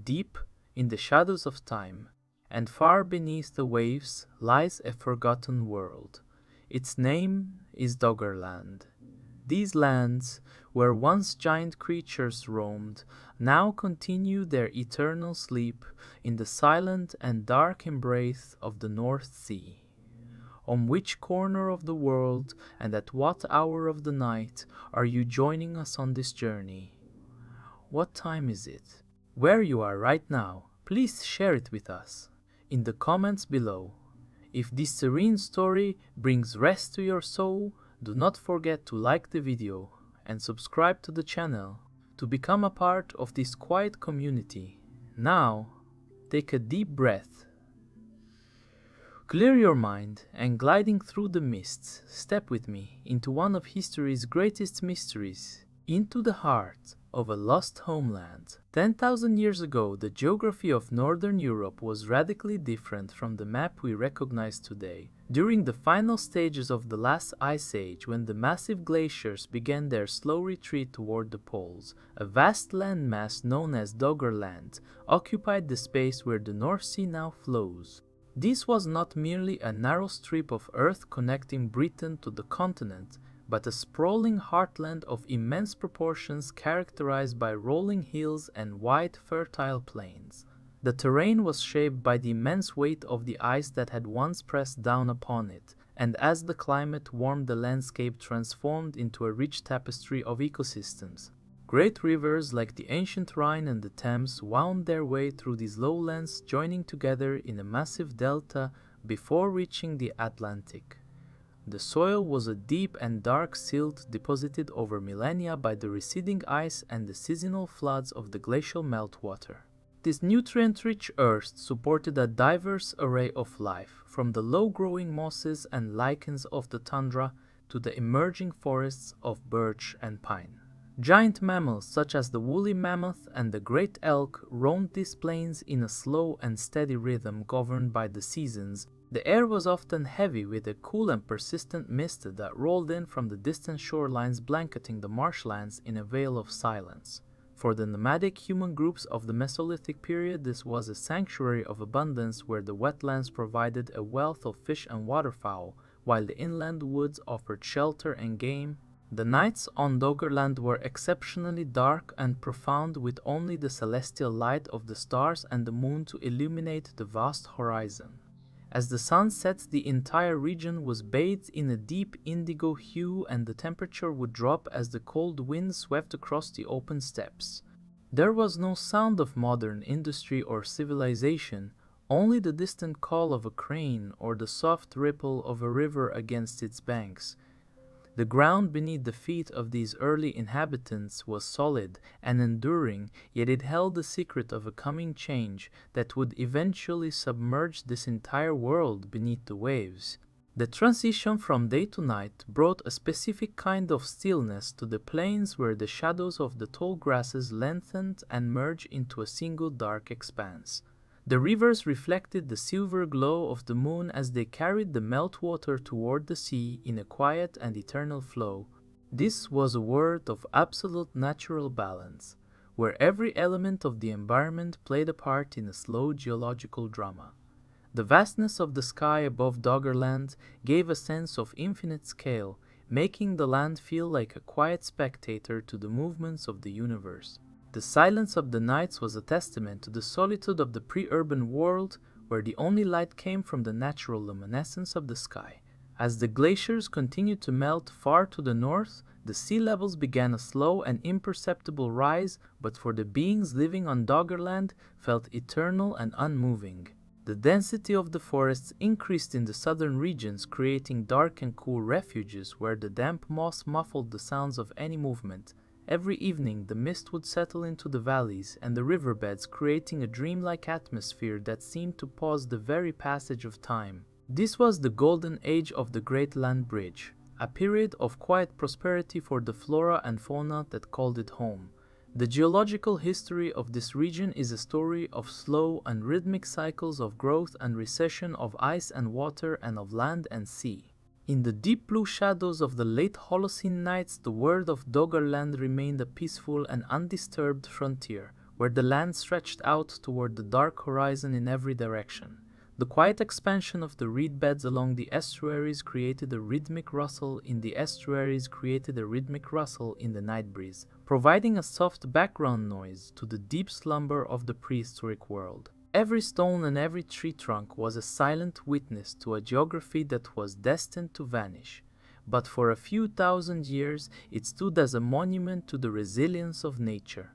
Deep in the shadows of time, and far beneath the waves lies a forgotten world. Its name is Doggerland. These lands, where once giant creatures roamed, now continue their eternal sleep in the silent and dark embrace of the North Sea. On which corner of the world and at what hour of the night are you joining us on this journey? What time is it? Where you are right now, please share it with us in the comments below. If this serene story brings rest to your soul, do not forget to like the video and subscribe to the channel to become a part of this quiet community. Now, take a deep breath. Clear your mind and gliding through the mists, step with me into one of history's greatest mysteries, into the heart of a lost homeland. 10,000 years ago, the geography of Northern Europe was radically different from the map we recognize today. During the final stages of the last ice age, when the massive glaciers began their slow retreat toward the poles, a vast landmass known as Doggerland occupied the space where the North Sea now flows. This was not merely a narrow strip of earth connecting Britain to the continent, but a sprawling heartland of immense proportions characterized by rolling hills and wide, fertile plains. The terrain was shaped by the immense weight of the ice that had once pressed down upon it, and as the climate warmed, the landscape transformed into a rich tapestry of ecosystems. Great rivers like the ancient Rhine and the Thames wound their way through these lowlands, joining together in a massive delta before reaching the Atlantic. The soil was a deep and dark silt deposited over millennia by the receding ice and the seasonal floods of the glacial meltwater. This nutrient-rich earth supported a diverse array of life, from the low-growing mosses and lichens of the tundra to the emerging forests of birch and pine. Giant mammals such as the woolly mammoth and the great elk roamed these plains in a slow and steady rhythm governed by the seasons. The air was often heavy with a cool and persistent mist that rolled in from the distant shorelines, blanketing the marshlands in a veil of silence. For the nomadic human groups of the Mesolithic period, this was a sanctuary of abundance where the wetlands provided a wealth of fish and waterfowl, while the inland woods offered shelter and game. The nights on Doggerland were exceptionally dark and profound, with only the celestial light of the stars and the moon to illuminate the vast horizon. As the sun set, the entire region was bathed in a deep indigo hue, and the temperature would drop as the cold wind swept across the open steppes. There was no sound of modern industry or civilization, only the distant call of a crane or the soft ripple of a river against its banks. The ground beneath the feet of these early inhabitants was solid and enduring, yet it held the secret of a coming change that would eventually submerge this entire world beneath the waves. The transition from day to night brought a specific kind of stillness to the plains, where the shadows of the tall grasses lengthened and merged into a single dark expanse. The rivers reflected the silver glow of the moon as they carried the meltwater toward the sea in a quiet and eternal flow. This was a world of absolute natural balance, where every element of the environment played a part in a slow geological drama. The vastness of the sky above Doggerland gave a sense of infinite scale, making the land feel like a quiet spectator to the movements of the universe. The silence of the nights was a testament to the solitude of the pre-urban world, where the only light came from the natural luminescence of the sky. As the glaciers continued to melt far to the north, the sea levels began a slow and imperceptible rise, but for the beings living on Doggerland felt eternal and unmoving. The density of the forests increased in the southern regions, creating dark and cool refuges where the damp moss muffled the sounds of any movement. Every evening, the mist would settle into the valleys and the riverbeds, creating a dreamlike atmosphere that seemed to pause the very passage of time. This was the golden age of the Great Land Bridge, a period of quiet prosperity for the flora and fauna that called it home. The geological history of this region is a story of slow and rhythmic cycles of growth and recession, of ice and water, and of land and sea. In the deep blue shadows of the late Holocene nights, the world of Doggerland remained a peaceful and undisturbed frontier, where the land stretched out toward the dark horizon in every direction. The quiet expansion of the reed beds along the estuaries created a rhythmic rustle in the night breeze, providing a soft background noise to the deep slumber of the prehistoric world. Every stone and every tree trunk was a silent witness to a geography that was destined to vanish, but for a few thousand years it stood as a monument to the resilience of nature.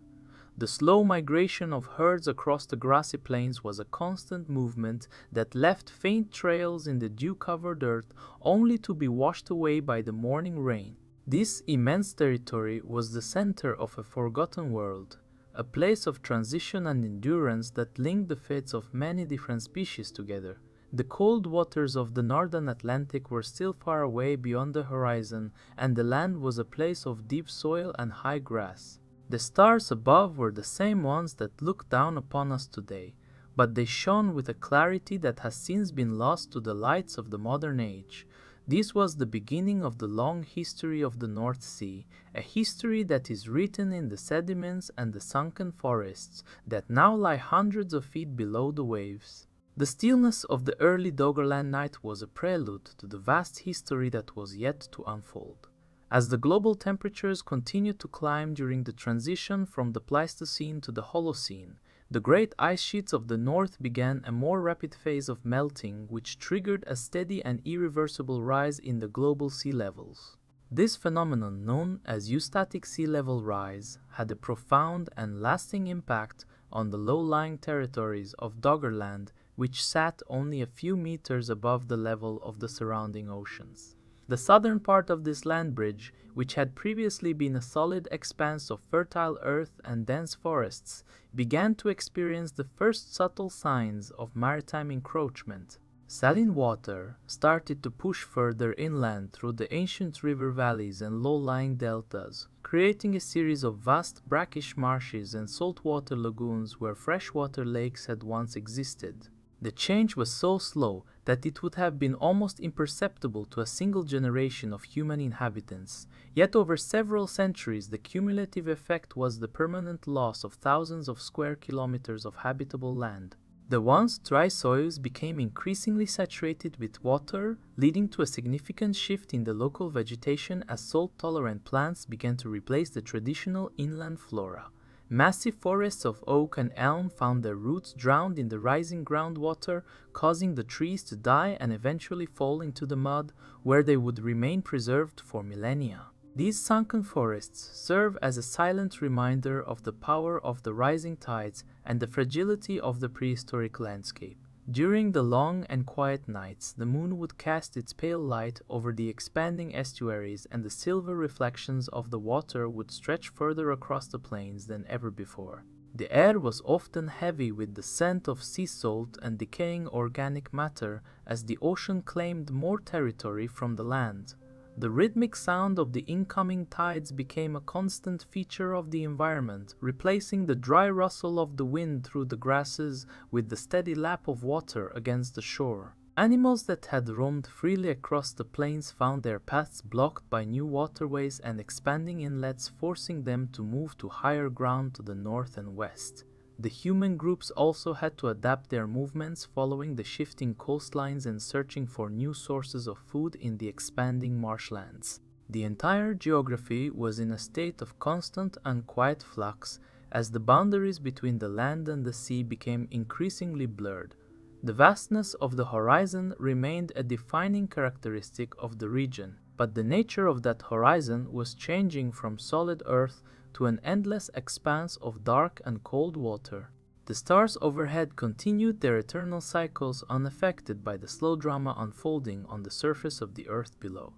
The slow migration of herds across the grassy plains was a constant movement that left faint trails in the dew-covered earth only to be washed away by the morning rain. This immense territory was the center of a forgotten world, a place of transition and endurance that linked the fates of many different species together. The cold waters of the northern Atlantic were still far away beyond the horizon, and the land was a place of deep soil and high grass. The stars above were the same ones that look down upon us today, but they shone with a clarity that has since been lost to the lights of the modern age. This was the beginning of the long history of the North Sea, a history that is written in the sediments and the sunken forests that now lie hundreds of feet below the waves. The stillness of the early Doggerland night was a prelude to the vast history that was yet to unfold. As the global temperatures continued to climb during the transition from the Pleistocene to the Holocene, the great ice sheets of the north began a more rapid phase of melting, which triggered a steady and irreversible rise in the global sea levels. This phenomenon, known as eustatic sea level rise, had a profound and lasting impact on the low-lying territories of Doggerland, which sat only a few meters above the level of the surrounding oceans. The southern part of this land bridge, which had previously been a solid expanse of fertile earth and dense forests, began to experience the first subtle signs of maritime encroachment. Saline water started to push further inland through the ancient river valleys and low-lying deltas, creating a series of vast brackish marshes and saltwater lagoons where freshwater lakes had once existed. The change was so slow that it would have been almost imperceptible to a single generation of human inhabitants, yet over several centuries the cumulative effect was the permanent loss of thousands of square kilometers of habitable land. The once dry soils became increasingly saturated with water, leading to a significant shift in the local vegetation as salt-tolerant plants began to replace the traditional inland flora. Massive forests of oak and elm found their roots drowned in the rising groundwater, causing the trees to die and eventually fall into the mud, where they would remain preserved for millennia. These sunken forests serve as a silent reminder of the power of the rising tides and the fragility of the prehistoric landscape. During the long and quiet nights, the moon would cast its pale light over the expanding estuaries, and the silver reflections of the water would stretch further across the plains than ever before. The air was often heavy with the scent of sea salt and decaying organic matter as the ocean claimed more territory from the land. The rhythmic sound of the incoming tides became a constant feature of the environment, replacing the dry rustle of the wind through the grasses with the steady lap of water against the shore. Animals that had roamed freely across the plains found their paths blocked by new waterways and expanding inlets, forcing them to move to higher ground to the north and west. The human groups also had to adapt their movements following the shifting coastlines and searching for new sources of food in the expanding marshlands. The entire geography was in a state of constant and quiet flux as the boundaries between the land and the sea became increasingly blurred. The vastness of the horizon remained a defining characteristic of the region, but the nature of that horizon was changing from solid earth to an endless expanse of dark and cold water. The stars overhead continued their eternal cycles unaffected by the slow drama unfolding on the surface of the earth below.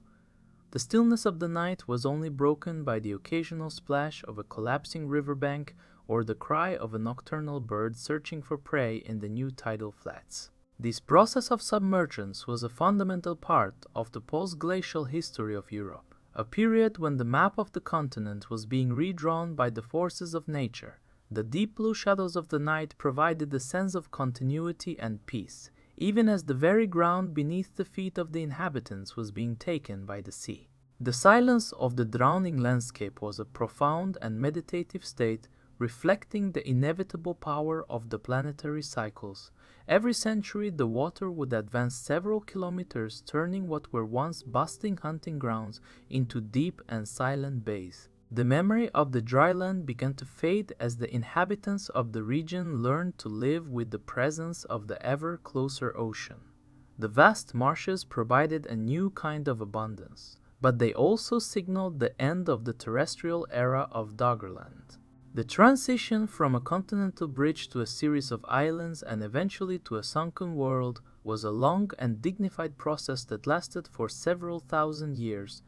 The stillness of the night was only broken by the occasional splash of a collapsing riverbank or the cry of a nocturnal bird searching for prey in the new tidal flats. This process of submergence was a fundamental part of the post-glacial history of Europe, a period when the map of the continent was being redrawn by the forces of nature. The deep blue shadows of the night provided a sense of continuity and peace, even as the very ground beneath the feet of the inhabitants was being taken by the sea. The silence of the drowning landscape was a profound and meditative state, reflecting the inevitable power of the planetary cycles. Every century, the water would advance several kilometers, turning what were once bustling hunting grounds into deep and silent bays. The memory of the dry land began to fade as the inhabitants of the region learned to live with the presence of the ever closer ocean. The vast marshes provided a new kind of abundance, but they also signaled the end of the terrestrial era of Doggerland. The transition from a continental bridge to a series of islands and eventually to a sunken world was a long and dignified process that lasted for several thousand years.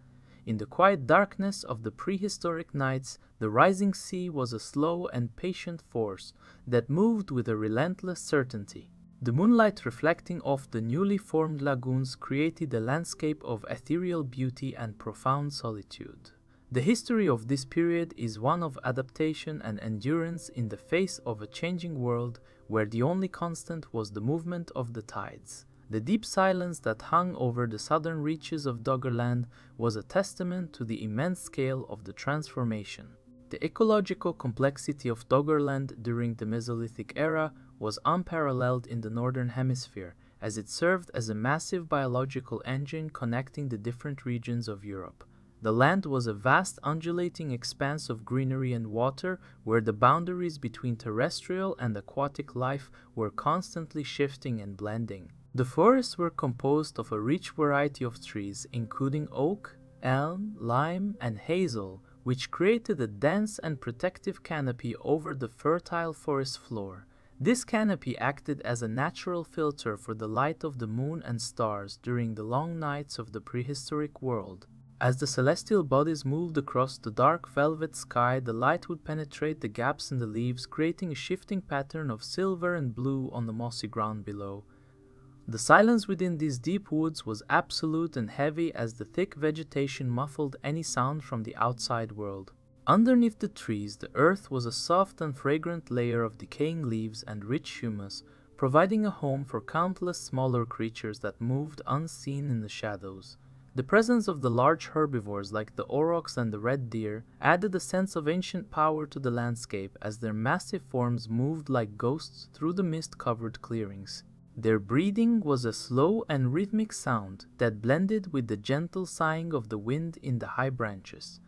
In the quiet darkness of the prehistoric nights, the rising sea was a slow and patient force that moved with a relentless certainty. The moonlight reflecting off the newly formed lagoons created a landscape of ethereal beauty and profound solitude. The history of this period is one of adaptation and endurance in the face of a changing world where the only constant was the movement of the tides. The deep silence that hung over the southern reaches of Doggerland was a testament to the immense scale of the transformation. The ecological complexity of Doggerland during the Mesolithic Era was unparalleled in the Northern Hemisphere, as it served as a massive biological engine connecting the different regions of Europe. The land was a vast undulating expanse of greenery and water where the boundaries between terrestrial and aquatic life were constantly shifting and blending. The forests were composed of a rich variety of trees, including oak, elm, lime, and hazel, which created a dense and protective canopy over the fertile forest floor. This canopy acted as a natural filter for the light of the moon and stars during the long nights of the prehistoric world. As the celestial bodies moved across the dark velvet sky, the light would penetrate the gaps in the leaves, creating a shifting pattern of silver and blue on the mossy ground below. The silence within these deep woods was absolute and heavy as the thick vegetation muffled any sound from the outside world. Underneath the trees, the earth was a soft and fragrant layer of decaying leaves and rich humus, providing a home for countless smaller creatures that moved unseen in the shadows. The presence of the large herbivores like the aurochs and the red deer added a sense of ancient power to the landscape as their massive forms moved like ghosts through the mist-covered clearings. Their breathing was a slow and rhythmic sound that blended with the gentle sighing of the wind in the high branches.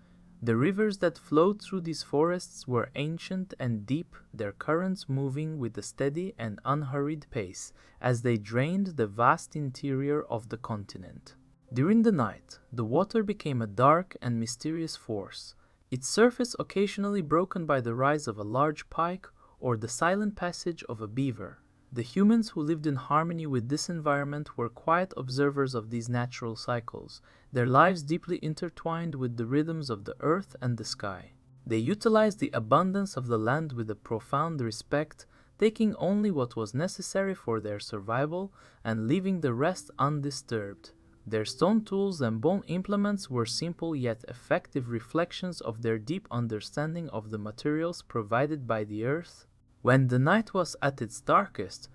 The rivers that flowed through these forests were ancient and deep, their currents moving with a steady and unhurried pace as they drained the vast interior of the continent. During the night, the water became a dark and mysterious force, its surface occasionally broken by the rise of a large pike or the silent passage of a beaver. The humans who lived in harmony with this environment were quiet observers of these natural cycles, their lives deeply intertwined with the rhythms of the earth and the sky. They utilized the abundance of the land with a profound respect, taking only what was necessary for their survival and leaving the rest undisturbed. Their stone tools and bone implements were simple yet effective reflections of their deep understanding of the materials provided by the earth. When the night was at its darkest,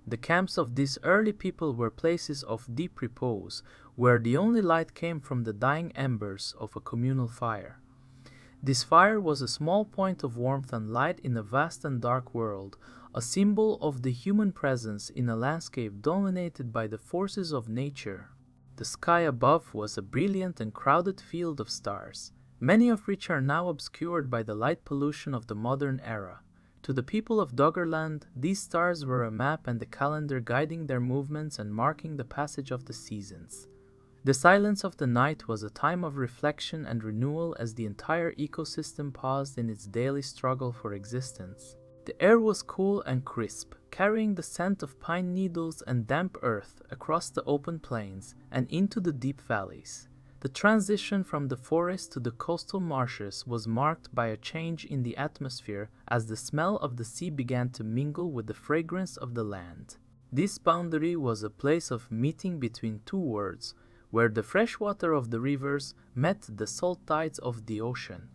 the camps of these early people were places of deep repose, where the only light came from the dying embers of a communal fire. This fire was a small point of warmth and light in a vast and dark world, a symbol of the human presence in a landscape dominated by the forces of nature. The sky above was a brilliant and crowded field of stars, many of which are now obscured by the light pollution of the modern era. To the people of Doggerland, these stars were a map and a calendar guiding their movements and marking the passage of the seasons. The silence of the night was a time of reflection and renewal as the entire ecosystem paused in its daily struggle for existence. The air was cool and crisp, carrying the scent of pine needles and damp earth across the open plains and into the deep valleys. The transition from the forest to the coastal marshes was marked by a change in the atmosphere as the smell of the sea began to mingle with the fragrance of the land. This boundary was a place of meeting between two worlds, where the fresh water of the rivers met the salt tides of the ocean.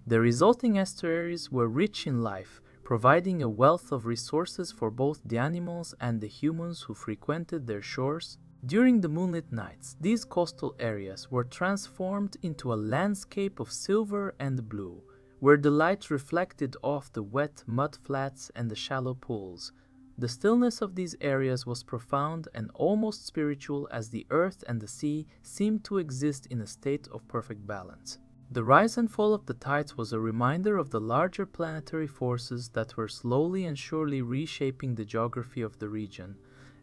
The resulting estuaries were rich in life, providing a wealth of resources for both the animals and the humans who frequented their shores. During the moonlit nights, these coastal areas were transformed into a landscape of silver and blue, where the light reflected off the wet mud flats and the shallow pools. The stillness of these areas was profound and almost spiritual, as the earth and the sea seemed to exist in a state of perfect balance. The rise and fall of the tides was a reminder of the larger planetary forces that were slowly and surely reshaping the geography of the region.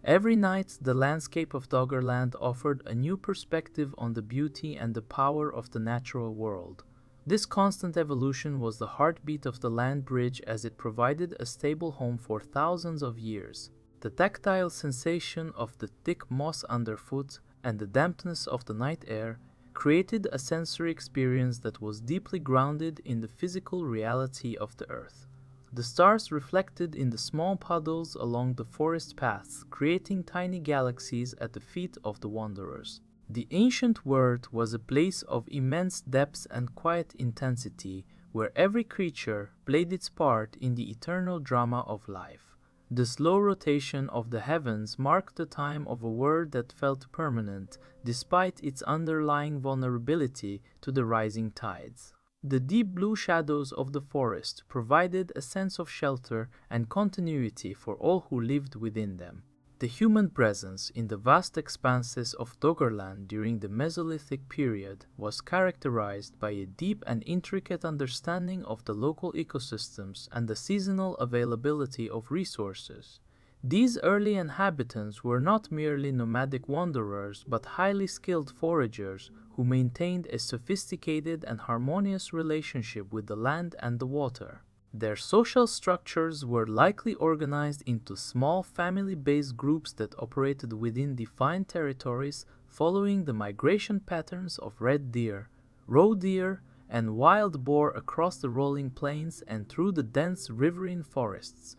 Every night, the landscape of Doggerland offered a new perspective on the beauty and the power of the natural world. This constant evolution was the heartbeat of the land bridge, as it provided a stable home for thousands of years. The tactile sensation of the thick moss underfoot and the dampness of the night air created a sensory experience that was deeply grounded in the physical reality of the earth. The stars reflected in the small puddles along the forest paths, creating tiny galaxies at the feet of the wanderers. The ancient world was a place of immense depth and quiet intensity, where every creature played its part in the eternal drama of life. The slow rotation of the heavens marked the time of a world that felt permanent, despite its underlying vulnerability to the rising tides. The deep blue shadows of the forest provided a sense of shelter and continuity for all who lived within them. The human presence in the vast expanses of Doggerland during the Mesolithic period was characterized by a deep and intricate understanding of the local ecosystems and the seasonal availability of resources. These early inhabitants were not merely nomadic wanderers, but highly skilled foragers who maintained a sophisticated and harmonious relationship with the land and the water. Their social structures were likely organized into small family-based groups that operated within defined territories, following the migration patterns of red deer, roe deer, and wild boar across the rolling plains and through the dense riverine forests.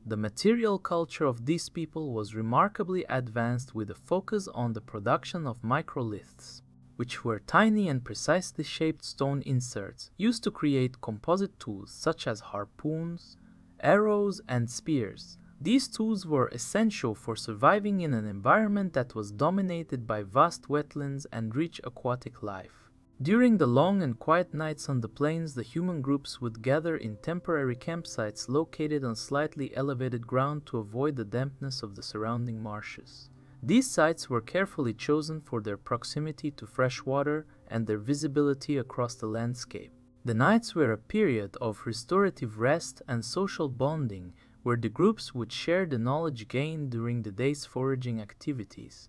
The material culture of these people was remarkably advanced, with a focus on the production of microliths, which were tiny and precisely shaped stone inserts used to create composite tools such as harpoons, arrows, and spears. These tools were essential for surviving in an environment that was dominated by vast wetlands and rich aquatic life. During the long and quiet nights on the plains, the human groups would gather in temporary campsites located on slightly elevated ground to avoid the dampness of the surrounding marshes. These sites were carefully chosen for their proximity to fresh water and their visibility across the landscape. The nights were a period of restorative rest and social bonding, where the groups would share the knowledge gained during the day's foraging activities.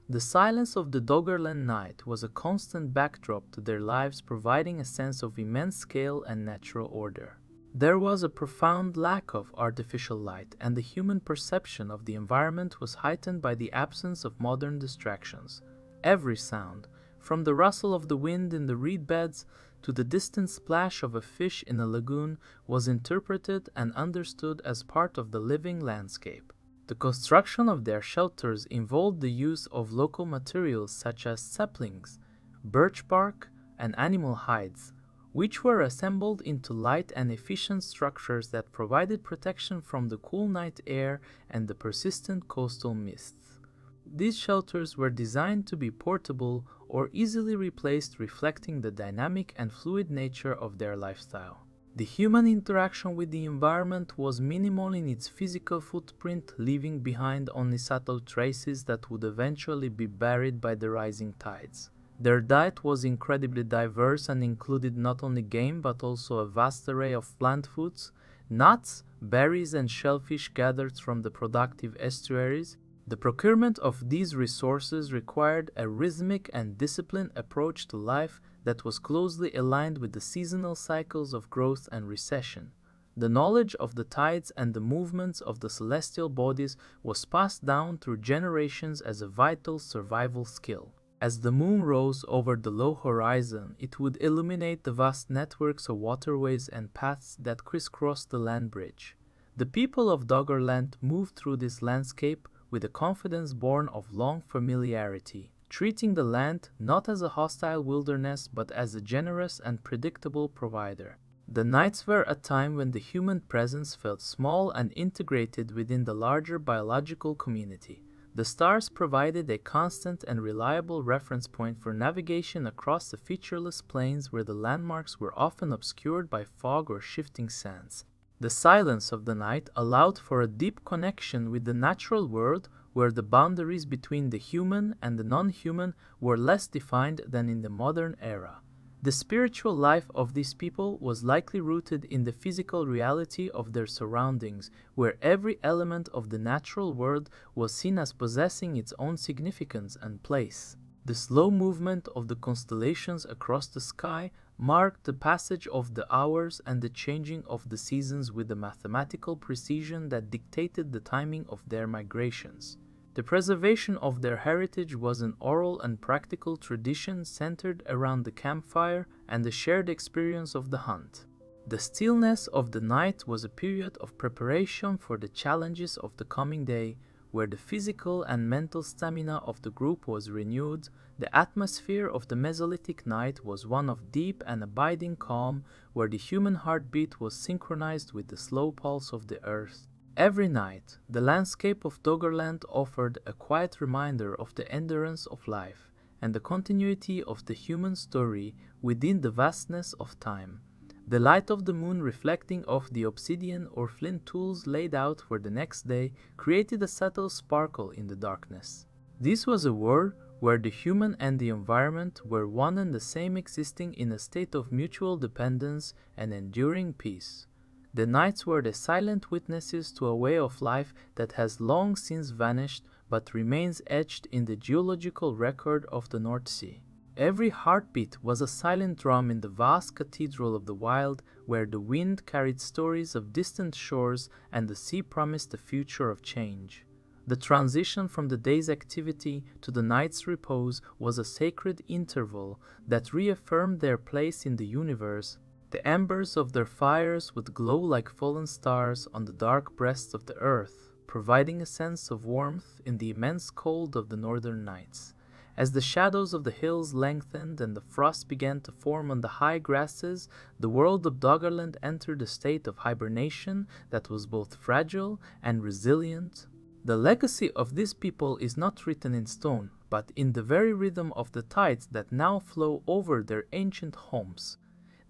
The silence of the Doggerland night was a constant backdrop to their lives, providing a sense of immense scale and natural order. There was a profound lack of artificial light, and the human perception of the environment was heightened by the absence of modern distractions. Every sound, from the rustle of the wind in the reed beds to the distant splash of a fish in a lagoon, was interpreted and understood as part of the living landscape. The construction of their shelters involved the use of local materials such as saplings, birch bark, and animal hides, which were assembled into light and efficient structures that provided protection from the cool night air and the persistent coastal mists. These shelters were designed to be portable or easily replaced, reflecting the dynamic and fluid nature of their lifestyle. The human interaction with the environment was minimal in its physical footprint, leaving behind only subtle traces that would eventually be buried by the rising tides. Their diet was incredibly diverse and included not only game but also a vast array of plant foods, nuts, berries, and shellfish gathered from the productive estuaries. The procurement of these resources required a rhythmic and disciplined approach to life that was closely aligned with the seasonal cycles of growth and recession. The knowledge of the tides and the movements of the celestial bodies was passed down through generations as a vital survival skill. As the moon rose over the low horizon, it would illuminate the vast networks of waterways and paths that crisscrossed the land bridge. The people of Doggerland moved through this landscape with a confidence born of long familiarity, treating the land not as a hostile wilderness but as a generous and predictable provider. The nights were a time when the human presence felt small and integrated within the larger biological community. The stars provided a constant and reliable reference point for navigation across the featureless plains where the landmarks were often obscured by fog or shifting sands. The silence of the night allowed for a deep connection with the natural world where the boundaries between the human and the non-human were less defined than in the modern era. The spiritual life of these people was likely rooted in the physical reality of their surroundings, where every element of the natural world was seen as possessing its own significance and place. The slow movement of the constellations across the sky marked the passage of the hours and the changing of the seasons with the mathematical precision that dictated the timing of their migrations. The preservation of their heritage was an oral and practical tradition centered around the campfire and the shared experience of the hunt. The stillness of the night was a period of preparation for the challenges of the coming day, where the physical and mental stamina of the group was renewed. The atmosphere of the Mesolithic night was one of deep and abiding calm, where the human heartbeat was synchronized with the slow pulse of the earth. Every night, the landscape of Doggerland offered a quiet reminder of the endurance of life and the continuity of the human story within the vastness of time. The light of the moon reflecting off the obsidian or flint tools laid out for the next day created a subtle sparkle in the darkness. This was a world where the human and the environment were one and the same, existing in a state of mutual dependence and enduring peace. The nights were the silent witnesses to a way of life that has long since vanished but remains etched in the geological record of the North Sea. Every heartbeat was a silent drum in the vast cathedral of the wild, where the wind carried stories of distant shores and the sea promised a future of change. The transition from the day's activity to the night's repose was a sacred interval that reaffirmed their place in the universe. The embers of their fires would glow like fallen stars on the dark breast of the earth, providing a sense of warmth in the immense cold of the northern nights. As the shadows of the hills lengthened and the frost began to form on the high grasses, the world of Doggerland entered a state of hibernation that was both fragile and resilient. The legacy of this people is not written in stone, but in the very rhythm of the tides that now flow over their ancient homes.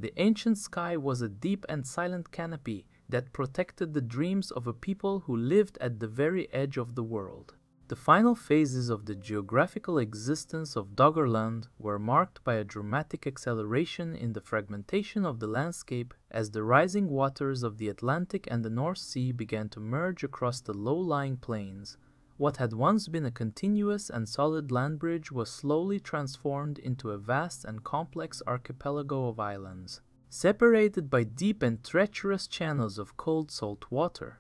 The ancient sky was a deep and silent canopy that protected the dreams of a people who lived at the very edge of the world. The final phases of the geographical existence of Doggerland were marked by a dramatic acceleration in the fragmentation of the landscape as the rising waters of the Atlantic and the North Sea began to merge across the low-lying plains. What had once been a continuous and solid land bridge was slowly transformed into a vast and complex archipelago of islands, separated by deep and treacherous channels of cold salt water.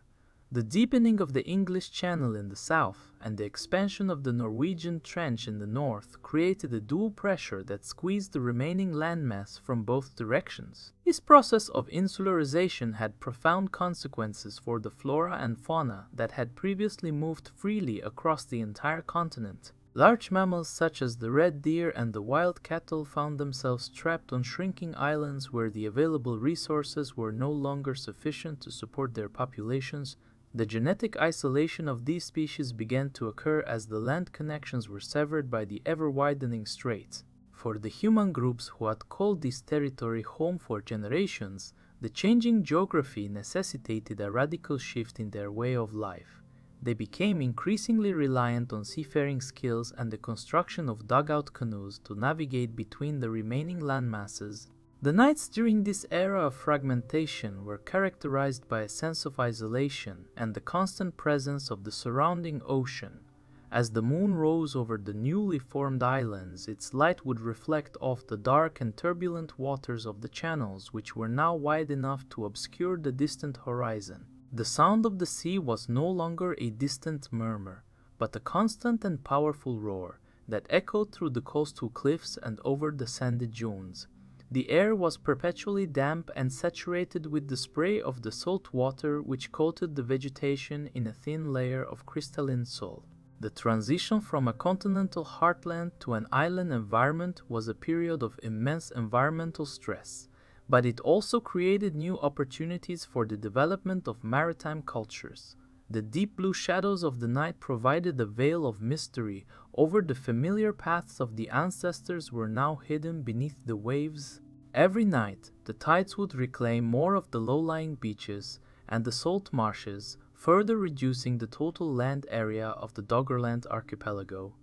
The deepening of the English Channel in the south and the expansion of the Norwegian Trench in the north created a dual pressure that squeezed the remaining landmass from both directions. This process of insularization had profound consequences for the flora and fauna that had previously moved freely across the entire continent. Large mammals such as the red deer and the wild cattle found themselves trapped on shrinking islands where the available resources were no longer sufficient to support their populations. The genetic isolation of these species began to occur as the land connections were severed by the ever-widening straits. For the human groups who had called this territory home for generations, the changing geography necessitated a radical shift in their way of life. They became increasingly reliant on seafaring skills and the construction of dugout canoes to navigate between the remaining landmasses. The nights during this era of fragmentation were characterized by a sense of isolation and the constant presence of the surrounding ocean. As the moon rose over the newly formed islands, its light would reflect off the dark and turbulent waters of the channels, which were now wide enough to obscure the distant horizon. The sound of the sea was no longer a distant murmur, but a constant and powerful roar that echoed through the coastal cliffs and over the sandy dunes. The air was perpetually damp and saturated with the spray of the salt water which coated the vegetation in a thin layer of crystalline salt. The transition from a continental heartland to an island environment was a period of immense environmental stress, but it also created new opportunities for the development of maritime cultures. The deep blue shadows of the night provided a veil of mystery over the familiar paths of the ancestors were now hidden beneath the waves. Every night, the tides would reclaim more of the low-lying beaches and the salt marshes, further reducing the total land area of the Doggerland archipelago.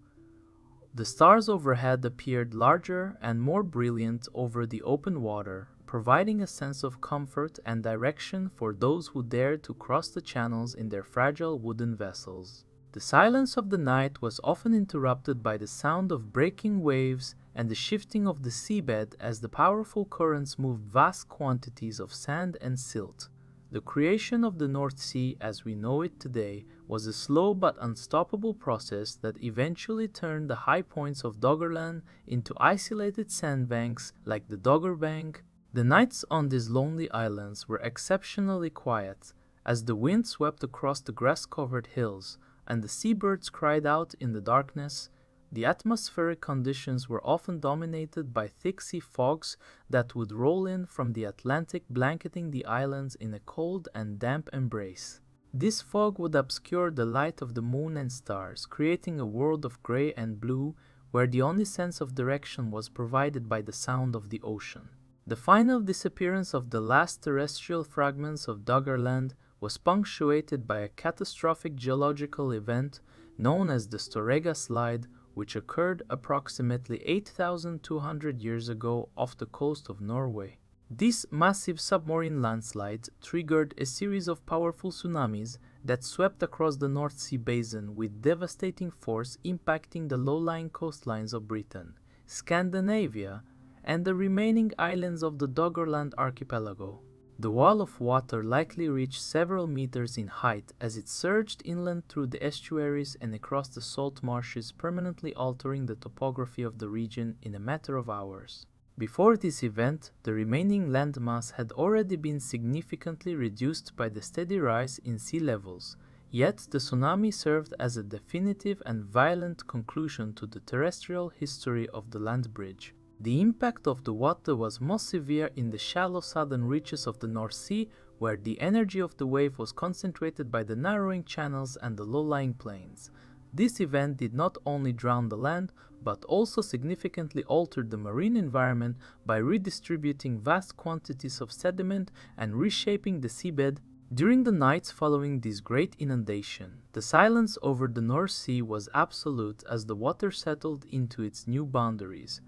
The stars overhead appeared larger and more brilliant over the open water, providing a sense of comfort and direction for those who dared to cross the channels in their fragile wooden vessels. The silence of the night was often interrupted by the sound of breaking waves and the shifting of the seabed as the powerful currents moved vast quantities of sand and silt. The creation of the North Sea as we know it today was a slow but unstoppable process that eventually turned the high points of Doggerland into isolated sandbanks like the Doggerbank. The nights on these lonely islands were exceptionally quiet, as the wind swept across the grass-covered hills and the seabirds cried out in the darkness. The atmospheric conditions were often dominated by thick sea fogs that would roll in from the Atlantic, blanketing the islands in a cold and damp embrace. This fog would obscure the light of the moon and stars, creating a world of gray and blue where the only sense of direction was provided by the sound of the ocean. The final disappearance of the last terrestrial fragments of Doggerland was punctuated by a catastrophic geological event known as the Storegga Slide, which occurred approximately 8,200 years ago off the coast of Norway. This massive submarine landslide triggered a series of powerful tsunamis that swept across the North Sea basin with devastating force, impacting the low-lying coastlines of Britain, Scandinavia, and the remaining islands of the Doggerland archipelago. The wall of water likely reached several meters in height as it surged inland through the estuaries and across the salt marshes, permanently altering the topography of the region in a matter of hours. Before this event, the remaining landmass had already been significantly reduced by the steady rise in sea levels, yet the tsunami served as a definitive and violent conclusion to the terrestrial history of the land bridge. The impact of the water was most severe in the shallow southern reaches of the North Sea, where the energy of the wave was concentrated by the narrowing channels and the low-lying plains. This event did not only drown the land, but also significantly altered the marine environment by redistributing vast quantities of sediment and reshaping the seabed. During the nights following this great inundation, the silence over the North Sea was absolute as the water settled into its new boundaries.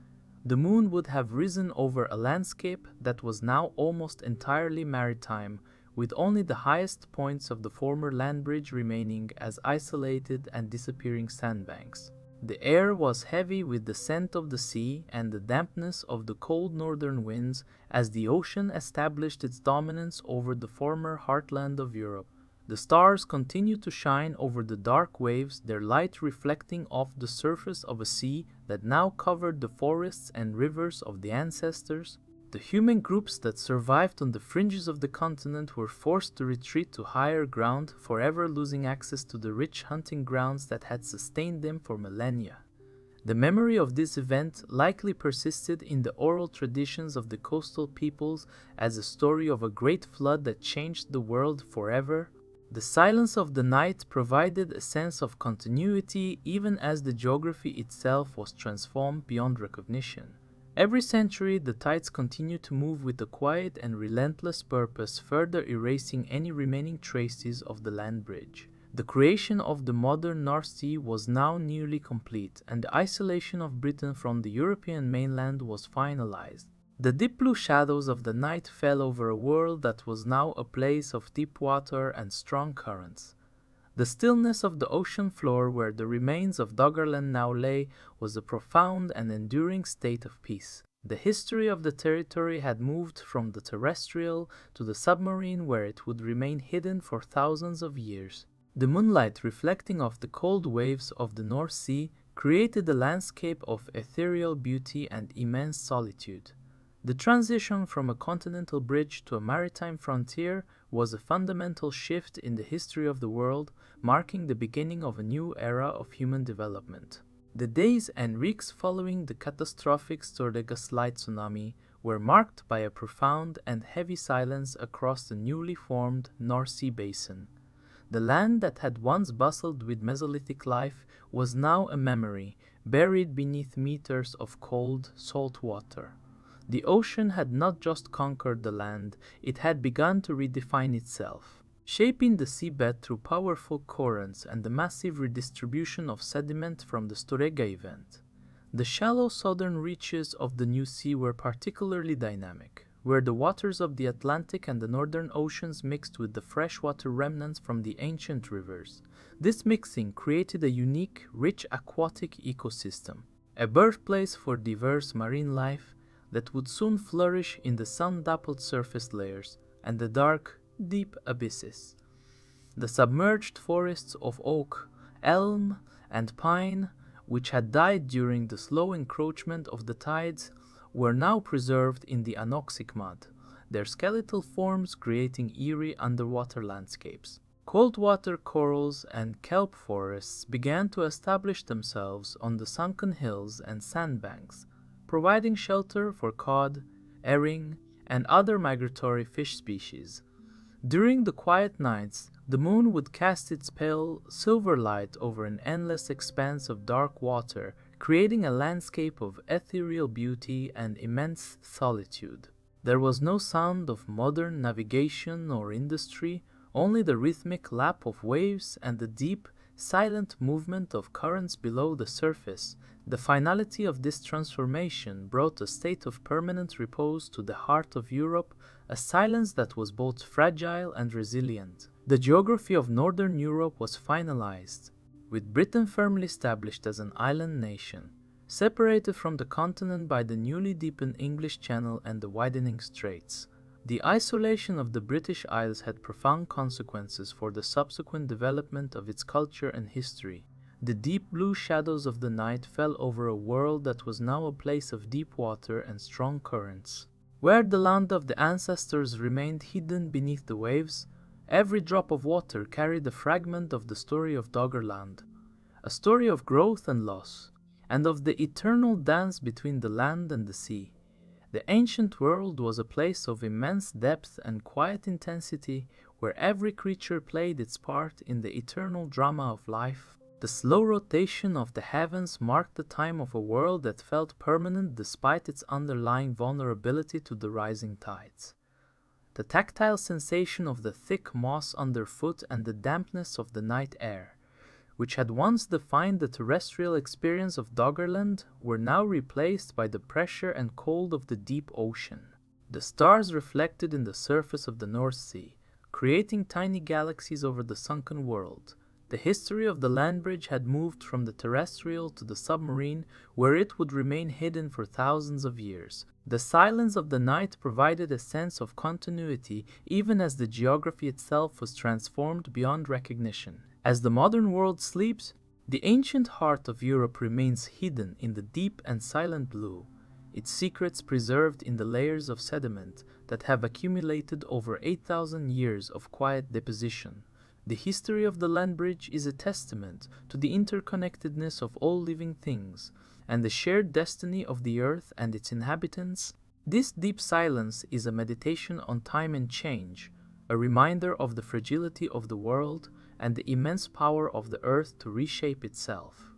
The moon would have risen over a landscape that was now almost entirely maritime, with only the highest points of the former land bridge remaining as isolated and disappearing sandbanks. The air was heavy with the scent of the sea and the dampness of the cold northern winds as the ocean established its dominance over the former heartland of Europe. The stars continued to shine over the dark waves, their light reflecting off the surface of a sea that now covered the forests and rivers of the ancestors. The human groups that survived on the fringes of the continent were forced to retreat to higher ground, forever losing access to the rich hunting grounds that had sustained them for millennia. The memory of this event likely persisted in the oral traditions of the coastal peoples as a story of a great flood that changed the world forever. The silence of the night provided a sense of continuity even as the geography itself was transformed beyond recognition. Every century, the tides continued to move with a quiet and relentless purpose, further erasing any remaining traces of the land bridge. The creation of the modern North Sea was now nearly complete, and the isolation of Britain from the European mainland was finalized. The deep blue shadows of the night fell over a world that was now a place of deep water and strong currents. The stillness of the ocean floor where the remains of Doggerland now lay was a profound and enduring state of peace. The history of the territory had moved from the terrestrial to the submarine, where it would remain hidden for thousands of years. The moonlight reflecting off the cold waves of the North Sea created a landscape of ethereal beauty and immense solitude. The transition from a continental bridge to a maritime frontier was a fundamental shift in the history of the world, marking the beginning of a new era of human development. The days and weeks following the catastrophic Storegga Slide tsunami were marked by a profound and heavy silence across the newly formed North Sea basin. The land that had once bustled with Mesolithic life was now a memory, buried beneath meters of cold, salt water. The ocean had not just conquered the land, it had begun to redefine itself, shaping the seabed through powerful currents and the massive redistribution of sediment from the Storegga event. The shallow southern reaches of the new sea were particularly dynamic, where the waters of the Atlantic and the northern oceans mixed with the freshwater remnants from the ancient rivers. This mixing created a unique, rich aquatic ecosystem, a birthplace for diverse marine life that would soon flourish in the sun-dappled surface layers and the dark, deep abysses. The submerged forests of oak, elm, and pine, which had died during the slow encroachment of the tides, were now preserved in the anoxic mud, their skeletal forms creating eerie underwater landscapes. Cold-water corals and kelp forests began to establish themselves on the sunken hills and sandbanks, providing shelter for cod, herring, and other migratory fish species. During the quiet nights, the moon would cast its pale, silver light over an endless expanse of dark water, creating a landscape of ethereal beauty and immense solitude. There was no sound of modern navigation or industry, only the rhythmic lap of waves and the deep, silent movement of currents below the surface. The finality of this transformation brought a state of permanent repose to the heart of Europe, a silence that was both fragile and resilient. The geography of Northern Europe was finalized, with Britain firmly established as an island nation, separated from the continent by the newly deepened English Channel and the widening straits. The isolation of the British Isles had profound consequences for the subsequent development of its culture and history. The deep blue shadows of the night fell over a world that was now a place of deep water and strong currents. Where the land of the ancestors remained hidden beneath the waves, every drop of water carried a fragment of the story of Doggerland, a story of growth and loss, and of the eternal dance between the land and the sea. The ancient world was a place of immense depth and quiet intensity, where every creature played its part in the eternal drama of life. The slow rotation of the heavens marked the time of a world that felt permanent despite its underlying vulnerability to the rising tides. The tactile sensation of the thick moss underfoot and the dampness of the night air, which had once defined the terrestrial experience of Doggerland, were now replaced by the pressure and cold of the deep ocean. The stars reflected in the surface of the North Sea, creating tiny galaxies over the sunken world. The history of the land bridge had moved from the terrestrial to the submarine, where it would remain hidden for thousands of years. The silence of the night provided a sense of continuity, even as the geography itself was transformed beyond recognition. As the modern world sleeps, the ancient heart of Europe remains hidden in the deep and silent blue, its secrets preserved in the layers of sediment that have accumulated over 8,000 years of quiet deposition. The history of the land bridge is a testament to the interconnectedness of all living things and the shared destiny of the earth and its inhabitants. This deep silence is a meditation on time and change, a reminder of the fragility of the world and the immense power of the earth to reshape itself.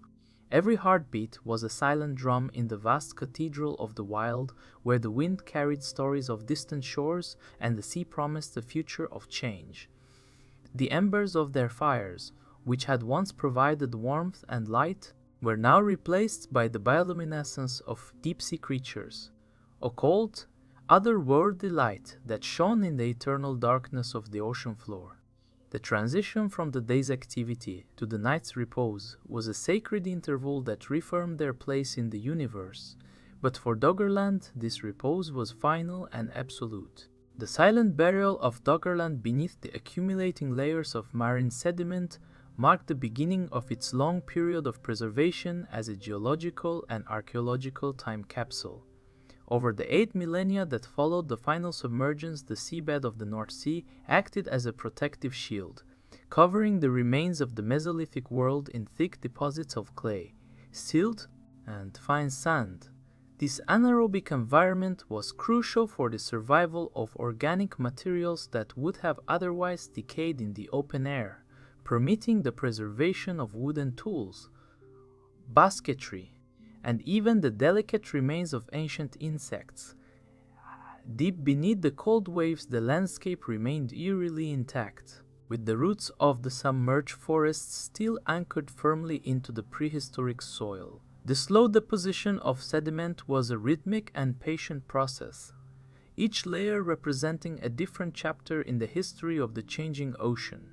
Every heartbeat was a silent drum in the vast cathedral of the wild, where the wind carried stories of distant shores and the sea promised a future of change. The embers of their fires, which had once provided warmth and light, were now replaced by the bioluminescence of deep-sea creatures, occult, otherworldly light that shone in the eternal darkness of the ocean floor. The transition from the day's activity to the night's repose was a sacred interval that reaffirmed their place in the universe, but for Doggerland this repose was final and absolute. The silent burial of Doggerland beneath the accumulating layers of marine sediment marked the beginning of its long period of preservation as a geological and archaeological time capsule. Over the 8 millennia that followed the final submergence, the seabed of the North Sea acted as a protective shield, covering the remains of the Mesolithic world in thick deposits of clay, silt, and fine sand. This anaerobic environment was crucial for the survival of organic materials that would have otherwise decayed in the open air, permitting the preservation of wooden tools, basketry, and even the delicate remains of ancient insects. Deep beneath the cold waves, the landscape remained eerily intact, with the roots of the submerged forests still anchored firmly into the prehistoric soil. The slow deposition of sediment was a rhythmic and patient process, each layer representing a different chapter in the history of the changing ocean.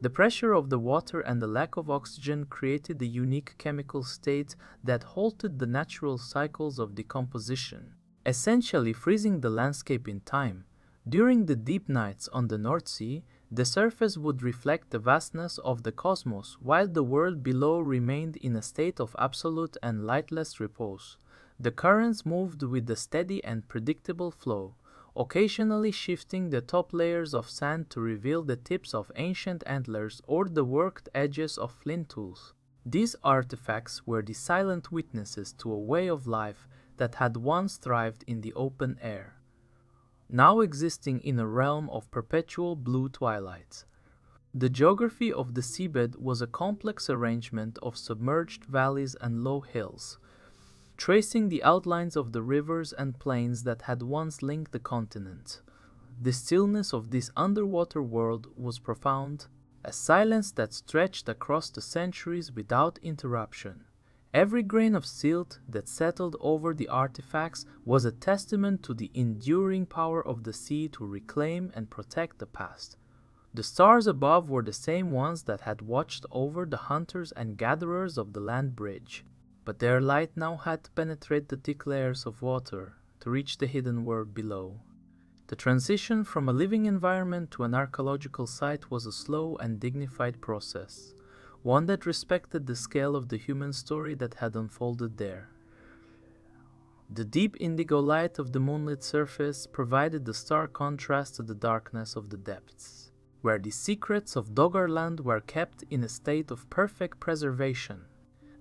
The pressure of the water and the lack of oxygen created a unique chemical state that halted the natural cycles of decomposition, essentially freezing the landscape in time. During the deep nights on the North Sea, the surface would reflect the vastness of the cosmos, while the world below remained in a state of absolute and lightless repose. The currents moved with a steady and predictable flow, occasionally shifting the top layers of sand to reveal the tips of ancient antlers or the worked edges of flint tools. These artifacts were the silent witnesses to a way of life that had once thrived in the open air, now existing in a realm of perpetual blue twilight. The geography of the seabed was a complex arrangement of submerged valleys and low hills, tracing the outlines of the rivers and plains that had once linked the continent. The stillness of this underwater world was profound, a silence that stretched across the centuries without interruption. Every grain of silt that settled over the artifacts was a testament to the enduring power of the sea to reclaim and protect the past. The stars above were the same ones that had watched over the hunters and gatherers of the land bridge, but their light now had to penetrate the thick layers of water to reach the hidden world below. The transition from a living environment to an archaeological site was a slow and dignified process, one that respected the scale of the human story that had unfolded there. The deep indigo light of the moonlit surface provided the stark contrast to the darkness of the depths, where the secrets of Doggerland were kept in a state of perfect preservation.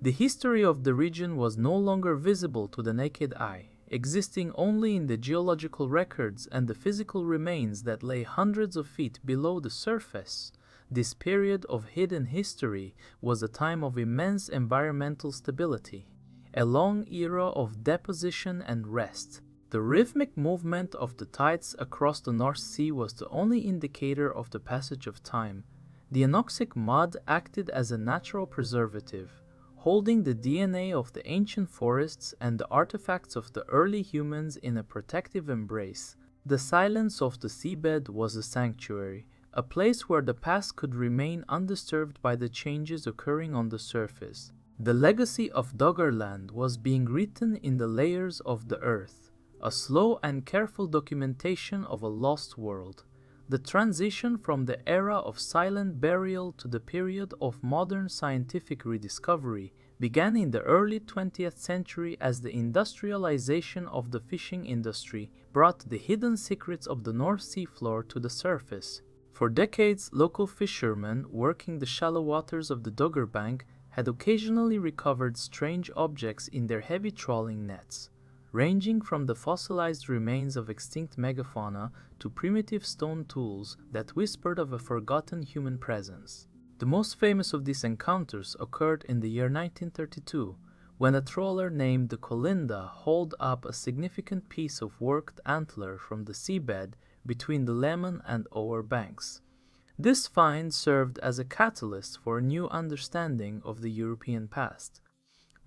The history of the region was no longer visible to the naked eye, existing only in the geological records and the physical remains that lay hundreds of feet below the surface. This period of hidden history was a time of immense environmental stability, a long era of deposition and rest. The rhythmic movement of the tides across the North Sea was the only indicator of the passage of time. The anoxic mud acted as a natural preservative, holding the DNA of the ancient forests and the artifacts of the early humans in a protective embrace. The silence of the seabed was a sanctuary, a place where the past could remain undisturbed by the changes occurring on the surface. The legacy of Doggerland was being written in the layers of the earth, a slow and careful documentation of a lost world. The transition from the era of silent burial to the period of modern scientific rediscovery began in the early 20th century as the industrialization of the fishing industry brought the hidden secrets of the North Sea floor to the surface. For decades, local fishermen working the shallow waters of the Dogger Bank had occasionally recovered strange objects in their heavy trawling nets, ranging from the fossilized remains of extinct megafauna to primitive stone tools that whispered of a forgotten human presence. The most famous of these encounters occurred in the year 1932, when a trawler named the Colinda hauled up a significant piece of worked antler from the seabed between the Lemon and Ower banks. This find served as a catalyst for a new understanding of the European past,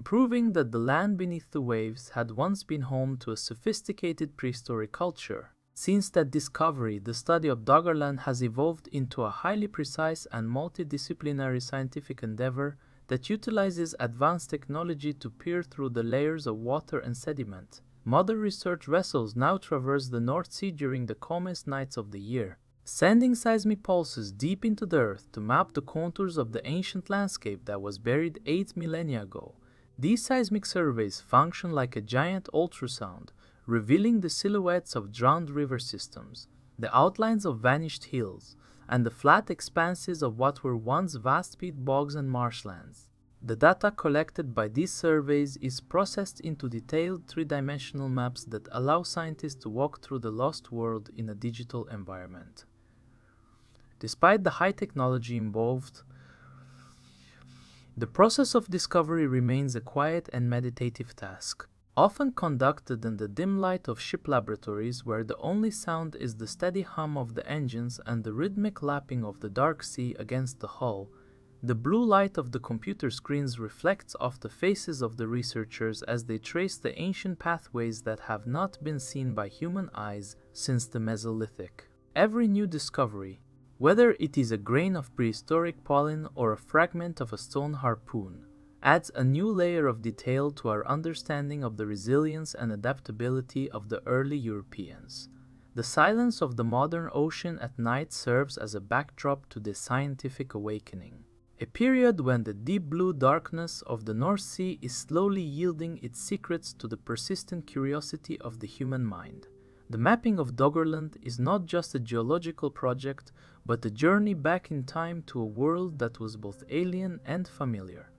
proving that the land beneath the waves had once been home to a sophisticated prehistoric culture. Since that discovery, the study of Doggerland has evolved into a highly precise and multidisciplinary scientific endeavor that utilizes advanced technology to peer through the layers of water and sediment. Modern research vessels now traverse the North Sea during the calmest nights of the year, sending seismic pulses deep into the earth to map the contours of the ancient landscape that was buried 8 millennia ago. These seismic surveys function like a giant ultrasound, revealing the silhouettes of drowned river systems, the outlines of vanished hills, and the flat expanses of what were once vast peat bogs and marshlands. The data collected by these surveys is processed into detailed three-dimensional maps that allow scientists to walk through the lost world in a digital environment. Despite the high technology involved, The process of discovery remains a quiet and meditative task, often conducted in the dim light of ship laboratories where the only sound is the steady hum of the engines and the rhythmic lapping of the dark sea against the hull. The blue light of the computer screens reflects off the faces of the researchers as they trace the ancient pathways that have not been seen by human eyes since the Mesolithic. Every new discovery, whether it is a grain of prehistoric pollen or a fragment of a stone harpoon, adds a new layer of detail to our understanding of the resilience and adaptability of the early Europeans. The silence of the modern ocean at night serves as a backdrop to this scientific awakening, a period when the deep blue darkness of the North Sea is slowly yielding its secrets to the persistent curiosity of the human mind. The mapping of Doggerland is not just a geological project, but a journey back in time to a world that was both alien and familiar.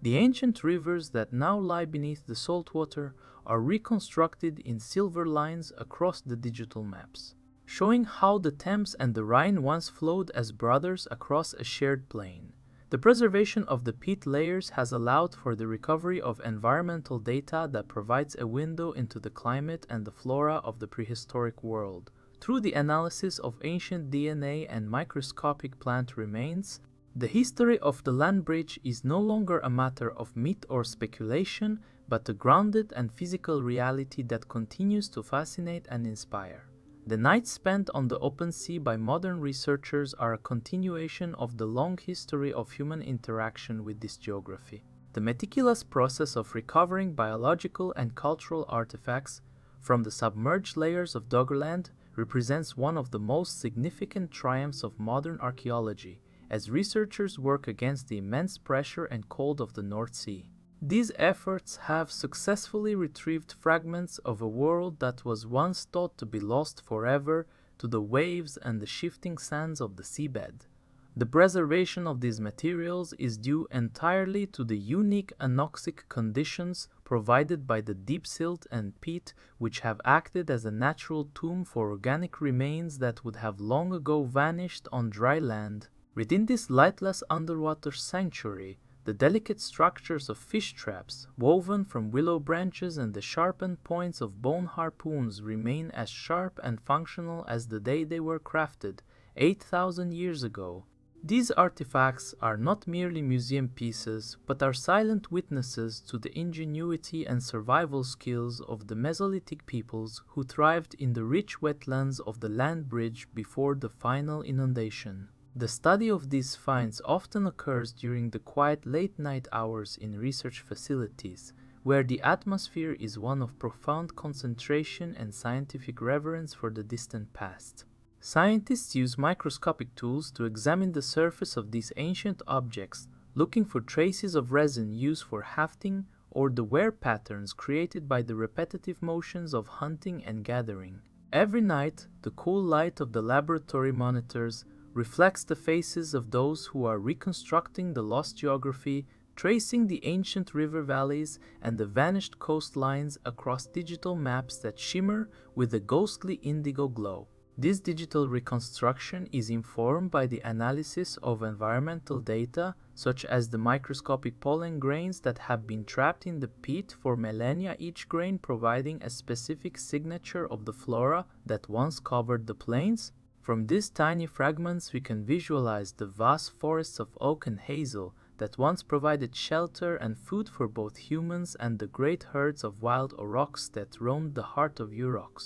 The ancient rivers that now lie beneath the saltwater are reconstructed in silver lines across the digital maps, showing how the Thames and the Rhine once flowed as brothers across a shared plain. The preservation of the peat layers has allowed for the recovery of environmental data that provides a window into the climate and the flora of the prehistoric world. Through the analysis of ancient DNA and microscopic plant remains, the history of the land bridge is no longer a matter of myth or speculation, but a grounded and physical reality that continues to fascinate and inspire. The nights spent on the open sea by modern researchers are a continuation of the long history of human interaction with this geography. The meticulous process of recovering biological and cultural artifacts from the submerged layers of Doggerland represents one of the most significant triumphs of modern archaeology, as researchers work against the immense pressure and cold of the North Sea. These efforts have successfully retrieved fragments of a world that was once thought to be lost forever to the waves and the shifting sands of the seabed. The preservation of these materials is due entirely to the unique anoxic conditions provided by the deep silt and peat, which have acted as a natural tomb for organic remains that would have long ago vanished on dry land. Within this lightless underwater sanctuary, the delicate structures of fish traps, woven from willow branches and the sharpened points of bone harpoons remain as sharp and functional as the day they were crafted, 8,000 years ago. These artifacts are not merely museum pieces, but are silent witnesses to the ingenuity and survival skills of the Mesolithic peoples who thrived in the rich wetlands of the land bridge before the final inundation. The study of these finds often occurs during the quiet late-night hours in research facilities, where the atmosphere is one of profound concentration and scientific reverence for the distant past. Scientists use microscopic tools to examine the surface of these ancient objects, looking for traces of resin used for hafting or the wear patterns created by the repetitive motions of hunting and gathering. Every night, the cool light of the laboratory monitors reflects the faces of those who are reconstructing the lost geography, tracing the ancient river valleys and the vanished coastlines across digital maps that shimmer with a ghostly indigo glow. This digital reconstruction is informed by the analysis of environmental data, such as the microscopic pollen grains that have been trapped in the peat for millennia, each grain providing a specific signature of the flora that once covered the plains. From these tiny fragments we can visualize the vast forests of oak and hazel that once provided shelter and food for both humans and the great herds of wild aurochs that roamed the heart of Europe.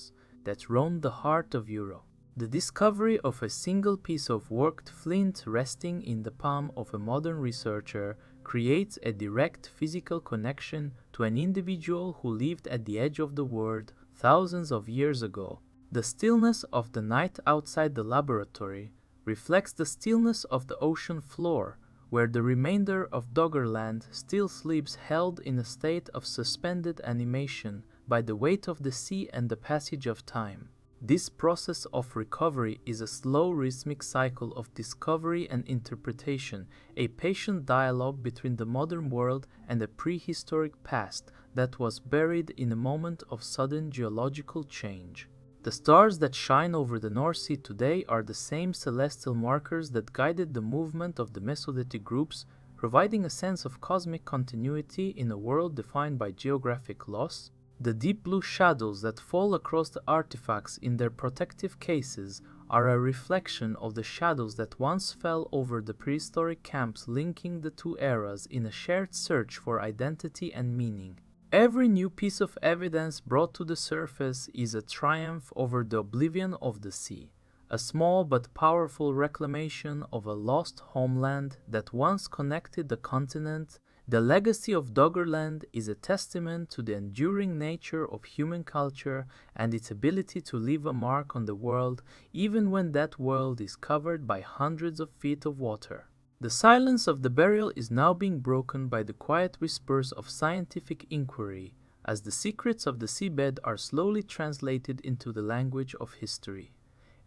The discovery of a single piece of worked flint resting in the palm of a modern researcher creates a direct physical connection to an individual who lived at the edge of the world thousands of years ago. The stillness of the night outside the laboratory reflects the stillness of the ocean floor, where the remainder of Doggerland still sleeps, held in a state of suspended animation by the weight of the sea and the passage of time. This process of recovery is a slow rhythmic cycle of discovery and interpretation, a patient dialogue between the modern world and a prehistoric past that was buried in a moment of sudden geological change. The stars that shine over the North Sea today are the same celestial markers that guided the movement of the Mesolithic groups, providing a sense of cosmic continuity in a world defined by geographic loss. The deep blue shadows that fall across the artifacts in their protective cases are a reflection of the shadows that once fell over the prehistoric camps, linking the two eras in a shared search for identity and meaning. Every new piece of evidence brought to the surface is a triumph over the oblivion of the sea, a small but powerful reclamation of a lost homeland that once connected the continent. The legacy of Doggerland is a testament to the enduring nature of human culture and its ability to leave a mark on the world, even when that world is covered by hundreds of feet of water. The silence of the burial is now being broken by the quiet whispers of scientific inquiry, as the secrets of the seabed are slowly translated into the language of history.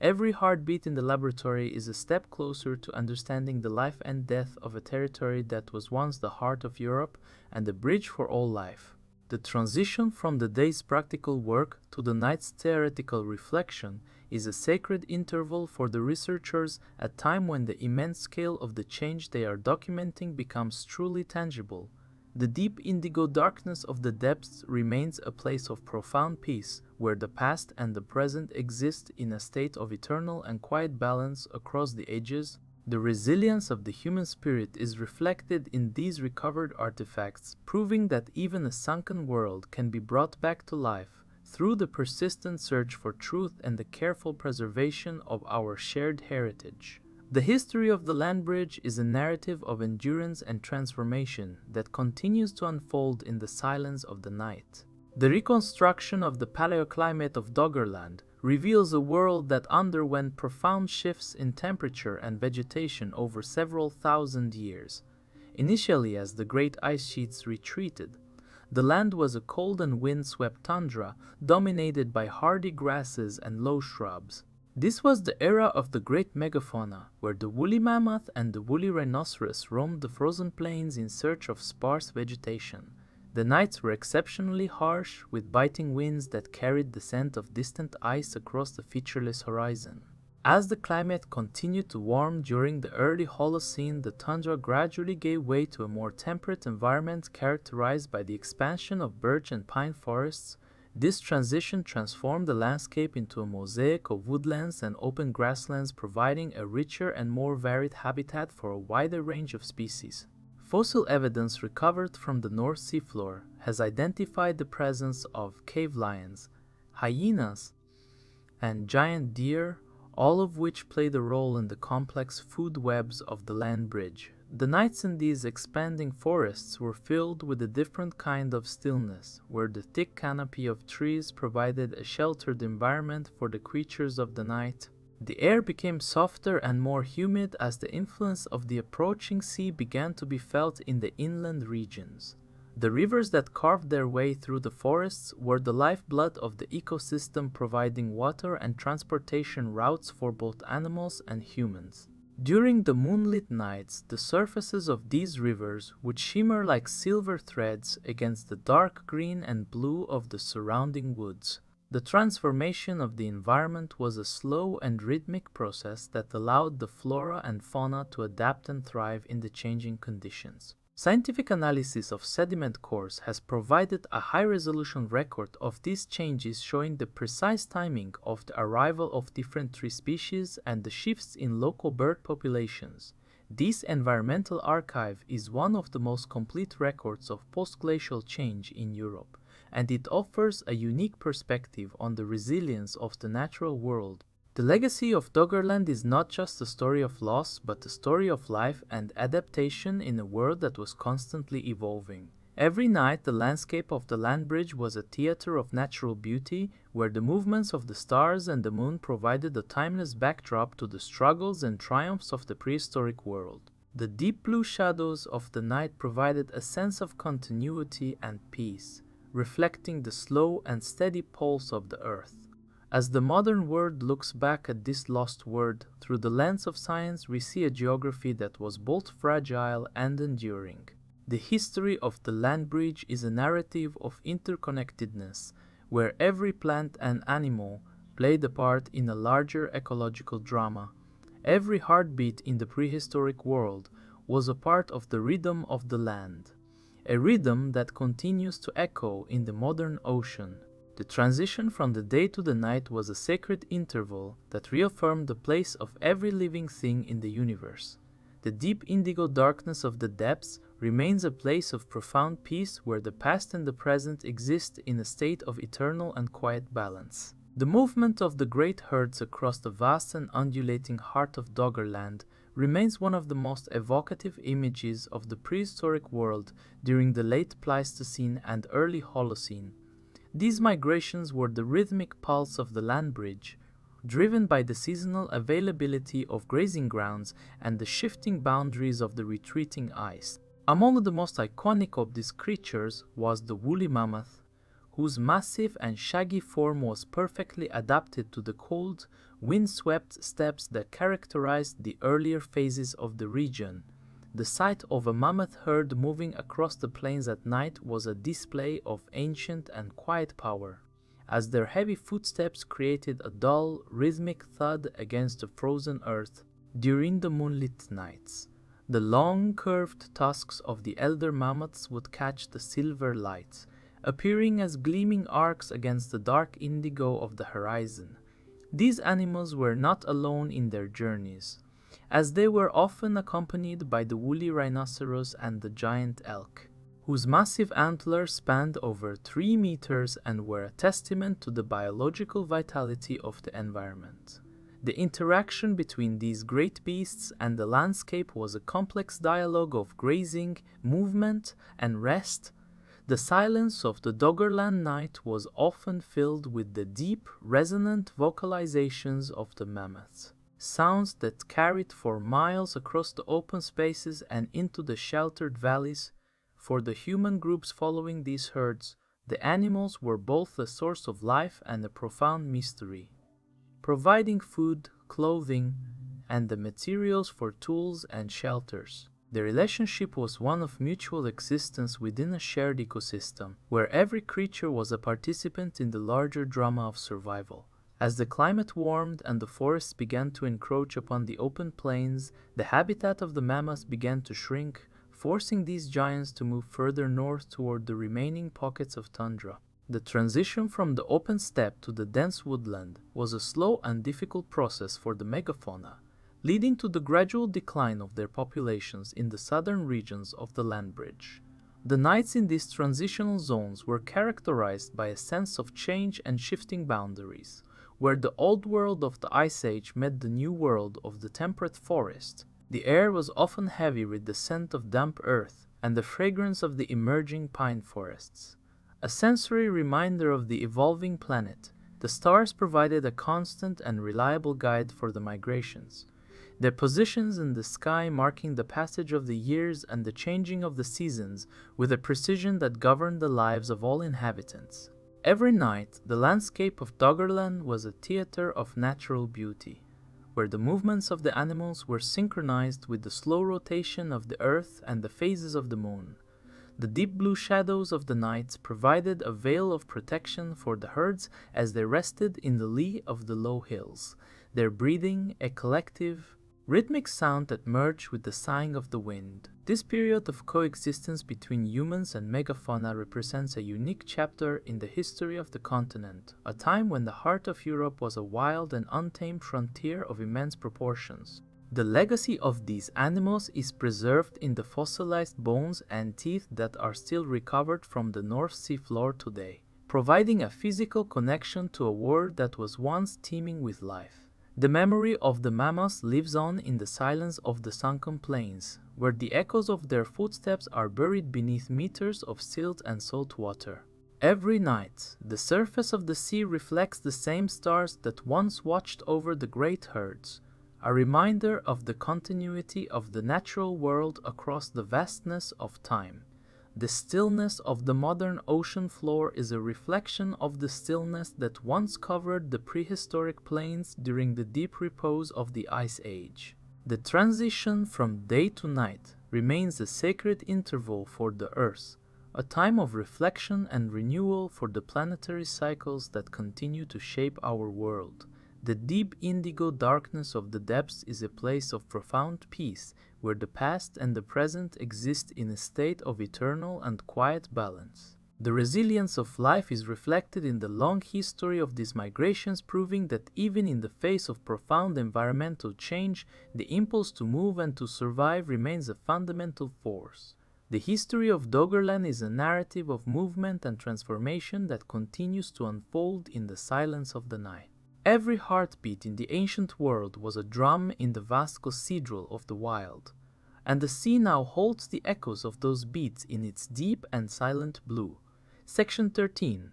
Every heartbeat in the laboratory is a step closer to understanding the life and death of a territory that was once the heart of Europe and the bridge for all life. The transition from the day's practical work to the night's theoretical reflection is a sacred interval for the researchers, a time when the immense scale of the change they are documenting becomes truly tangible. The deep indigo darkness of the depths remains a place of profound peace, where the past and the present exist in a state of eternal and quiet balance across the ages. The resilience of the human spirit is reflected in these recovered artifacts, proving that even a sunken world can be brought back to life through the persistent search for truth and the careful preservation of our shared heritage. The history of the land bridge is a narrative of endurance and transformation that continues to unfold in the silence of the night. The reconstruction of the paleoclimate of Doggerland reveals a world that underwent profound shifts in temperature and vegetation over several thousand years. Initially, as the great ice sheets retreated, the land was a cold and wind-swept tundra dominated by hardy grasses and low shrubs. This was the era of the great megafauna, where the woolly mammoth and the woolly rhinoceros roamed the frozen plains in search of sparse vegetation. The nights were exceptionally harsh, with biting winds that carried the scent of distant ice across the featureless horizon. As the climate continued to warm during the early Holocene, the tundra gradually gave way to a more temperate environment characterized by the expansion of birch and pine forests. This transition transformed the landscape into a mosaic of woodlands and open grasslands, providing a richer and more varied habitat for a wider range of species. Fossil evidence recovered from the North Sea floor has identified the presence of cave lions, hyenas, and giant deer, all of which played a role in the complex food webs of the land bridge. The nights in these expanding forests were filled with a different kind of stillness, where the thick canopy of trees provided a sheltered environment for the creatures of the night. The air became softer and more humid as the influence of the approaching sea began to be felt in the inland regions. The rivers that carved their way through the forests were the lifeblood of the ecosystem, providing water and transportation routes for both animals and humans. During the moonlit nights, the surfaces of these rivers would shimmer like silver threads against the dark green and blue of the surrounding woods. The transformation of the environment was a slow and rhythmic process that allowed the flora and fauna to adapt and thrive in the changing conditions. Scientific analysis of sediment cores has provided a high-resolution record of these changes, showing the precise timing of the arrival of different tree species and the shifts in local bird populations. This environmental archive is one of the most complete records of post-glacial change in Europe, and it offers a unique perspective on the resilience of the natural world. The legacy of Doggerland is not just a story of loss, but a story of life and adaptation in a world that was constantly evolving. Every night, the landscape of the land bridge was a theater of natural beauty, where the movements of the stars and the moon provided a timeless backdrop to the struggles and triumphs of the prehistoric world. The deep blue shadows of the night provided a sense of continuity and peace, reflecting the slow and steady pulse of the earth. As the modern world looks back at this lost world, through the lens of science we see a geography that was both fragile and enduring. The history of the land bridge is a narrative of interconnectedness, where every plant and animal played a part in a larger ecological drama. Every heartbeat in the prehistoric world was a part of the rhythm of the land, a rhythm that continues to echo in the modern ocean. The transition from the day to the night was a sacred interval that reaffirmed the place of every living thing in the universe. The deep indigo darkness of the depths remains a place of profound peace where the past and the present exist in a state of eternal and quiet balance. The movement of the great herds across the vast and undulating heart of Doggerland remains one of the most evocative images of the prehistoric world during the late Pleistocene and early Holocene. These migrations were the rhythmic pulse of the land bridge, driven by the seasonal availability of grazing grounds and the shifting boundaries of the retreating ice. Among the most iconic of these creatures was the woolly mammoth, whose massive and shaggy form was perfectly adapted to the cold, wind-swept steppes that characterized the earlier phases of the region. The sight of a mammoth herd moving across the plains at night was a display of ancient and quiet power, as their heavy footsteps created a dull, rhythmic thud against the frozen earth during the moonlit nights. The long, curved tusks of the elder mammoths would catch the silver light, appearing as gleaming arcs against the dark indigo of the horizon. These animals were not alone in their journeys, as they were often accompanied by the woolly rhinoceros and the giant elk, whose massive antlers spanned over 3 meters and were a testament to the biological vitality of the environment. The interaction between these great beasts and the landscape was a complex dialogue of grazing, movement, and rest. The silence of the Doggerland night was often filled with the deep, resonant vocalizations of the mammoths, sounds that carried for miles across the open spaces and into the sheltered valleys. For the human groups following these herds, the animals were both a source of life and a profound mystery, providing food, clothing, and the materials for tools and shelters. The relationship was one of mutual existence within a shared ecosystem, where every creature was a participant in the larger drama of survival. As the climate warmed and the forests began to encroach upon the open plains, the habitat of the mammoths began to shrink, forcing these giants to move further north toward the remaining pockets of tundra. The transition from the open steppe to the dense woodland was a slow and difficult process for the megafauna, leading to the gradual decline of their populations in the southern regions of the land bridge. The nights in these transitional zones were characterized by a sense of change and shifting boundaries, where the old world of the Ice Age met the new world of the temperate forest. The air was often heavy with the scent of damp earth and the fragrance of the emerging pine forests. A sensory reminder of the evolving planet, the stars provided a constant and reliable guide for the migrations, their positions in the sky marking the passage of the years and the changing of the seasons with a precision that governed the lives of all inhabitants. Every night, the landscape of Doggerland was a theater of natural beauty, where the movements of the animals were synchronized with the slow rotation of the earth and the phases of the moon. The deep blue shadows of the night provided a veil of protection for the herds as they rested in the lee of the low hills, their breathing a collective, rhythmic sound that merged with the sighing of the wind. This period of coexistence between humans and megafauna represents a unique chapter in the history of the continent, a time when the heart of Europe was a wild and untamed frontier of immense proportions. The legacy of these animals is preserved in the fossilized bones and teeth that are still recovered from the North Sea floor today, providing a physical connection to a world that was once teeming with life. The memory of the mammoths lives on in the silence of the sunken plains, where the echoes of their footsteps are buried beneath meters of silt and salt water. Every night, the surface of the sea reflects the same stars that once watched over the great herds, a reminder of the continuity of the natural world across the vastness of time. The stillness of the modern ocean floor is a reflection of the stillness that once covered the prehistoric plains during the deep repose of the Ice Age. The transition from day to night remains a sacred interval for the Earth, a time of reflection and renewal for the planetary cycles that continue to shape our world. The deep indigo darkness of the depths is a place of profound peace, where the past and the present exist in a state of eternal and quiet balance. The resilience of life is reflected in the long history of these migrations, proving that even in the face of profound environmental change, the impulse to move and to survive remains a fundamental force. The history of Doggerland is a narrative of movement and transformation that continues to unfold in the silence of the night. Every heartbeat in the ancient world was a drum in the vast cathedral of the wild, and the sea now holds the echoes of those beats in its deep and silent blue. Section 13.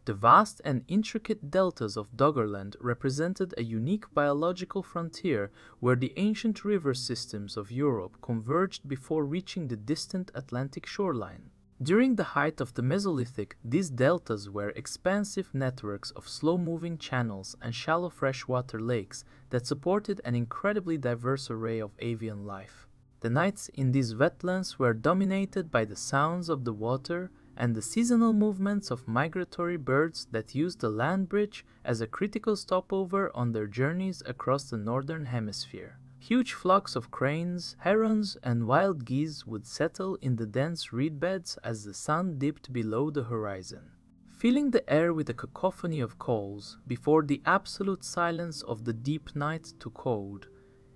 The vast and intricate deltas of Doggerland represented a unique biological frontier where the ancient river systems of Europe converged before reaching the distant Atlantic shoreline. During the height of the Mesolithic, these deltas were expansive networks of slow-moving channels and shallow freshwater lakes that supported an incredibly diverse array of avian life. The nights in these wetlands were dominated by the sounds of the water and the seasonal movements of migratory birds that used the land bridge as a critical stopover on their journeys across the northern hemisphere. Huge flocks of cranes, herons, and wild geese would settle in the dense reed beds as the sun dipped below the horizon, filling the air with a cacophony of calls before the absolute silence of the deep night took hold.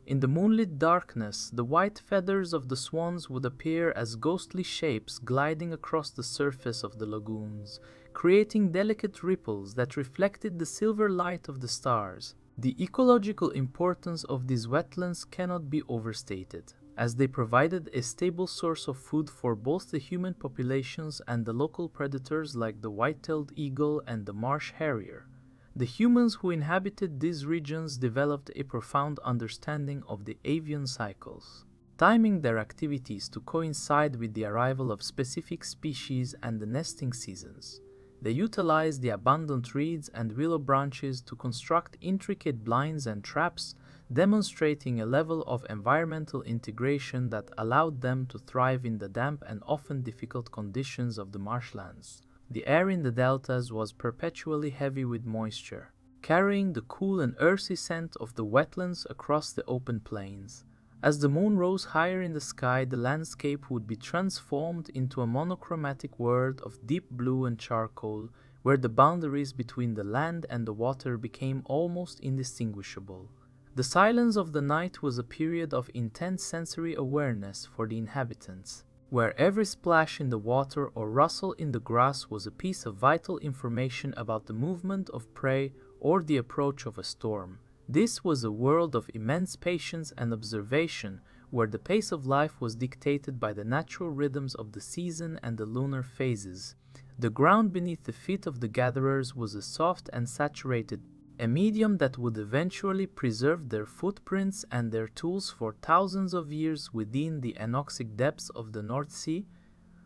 In the moonlit darkness, the white feathers of the swans would appear as ghostly shapes gliding across the surface of the lagoons, creating delicate ripples that reflected the silver light of the stars. The ecological importance of these wetlands cannot be overstated, as they provided a stable source of food for both the human populations and the local predators like the white-tailed eagle and the marsh harrier. The humans who inhabited these regions developed a profound understanding of the avian cycles, timing their activities to coincide with the arrival of specific species and the nesting seasons. They utilized the abundant reeds and willow branches to construct intricate blinds and traps, demonstrating a level of environmental integration that allowed them to thrive in the damp and often difficult conditions of the marshlands. The air in the deltas was perpetually heavy with moisture, carrying the cool and earthy scent of the wetlands across the open plains. As the moon rose higher in the sky, the landscape would be transformed into a monochromatic world of deep blue and charcoal, where the boundaries between the land and the water became almost indistinguishable. The silence of the night was a period of intense sensory awareness for the inhabitants, where every splash in the water or rustle in the grass was a piece of vital information about the movement of prey or the approach of a storm. This was a world of immense patience and observation, where the pace of life was dictated by the natural rhythms of the season and the lunar phases. The ground beneath the feet of the gatherers was a soft and saturated, a medium that would eventually preserve their footprints and their tools for thousands of years within the anoxic depths of the North Sea.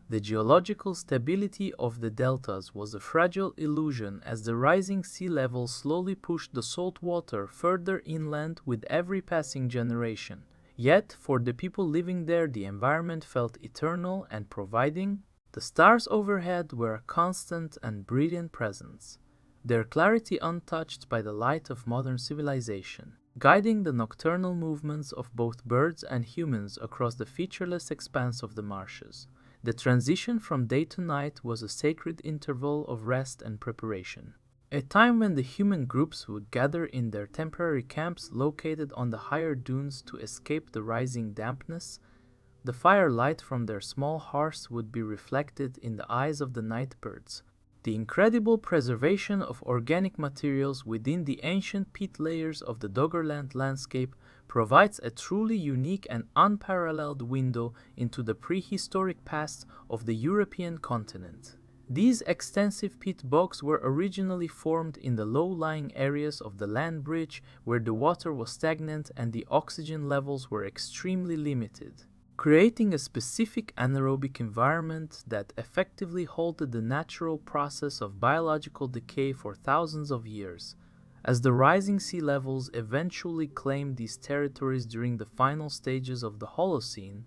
The geological stability of the deltas was a fragile illusion as the rising sea level slowly pushed the salt water further inland with every passing generation. Yet, for the people living there, the environment felt eternal and providing. The stars overhead were a constant and brilliant presence, their clarity untouched by the light of modern civilization, guiding the nocturnal movements of both birds and humans across the featureless expanse of the marshes. The transition from day to night was a sacred interval of rest and preparation, a time when the human groups would gather in their temporary camps located on the higher dunes to escape the rising dampness. The firelight from their small hearths would be reflected in the eyes of the night birds. The incredible preservation of organic materials within the ancient peat layers of the Doggerland landscape provides a truly unique and unparalleled window into the prehistoric past of the European continent. These extensive peat bogs were originally formed in the low-lying areas of the land bridge where the water was stagnant and the oxygen levels were extremely limited, creating a specific anaerobic environment that effectively halted the natural process of biological decay for thousands of years. As the rising sea levels eventually claimed these territories during the final stages of the Holocene,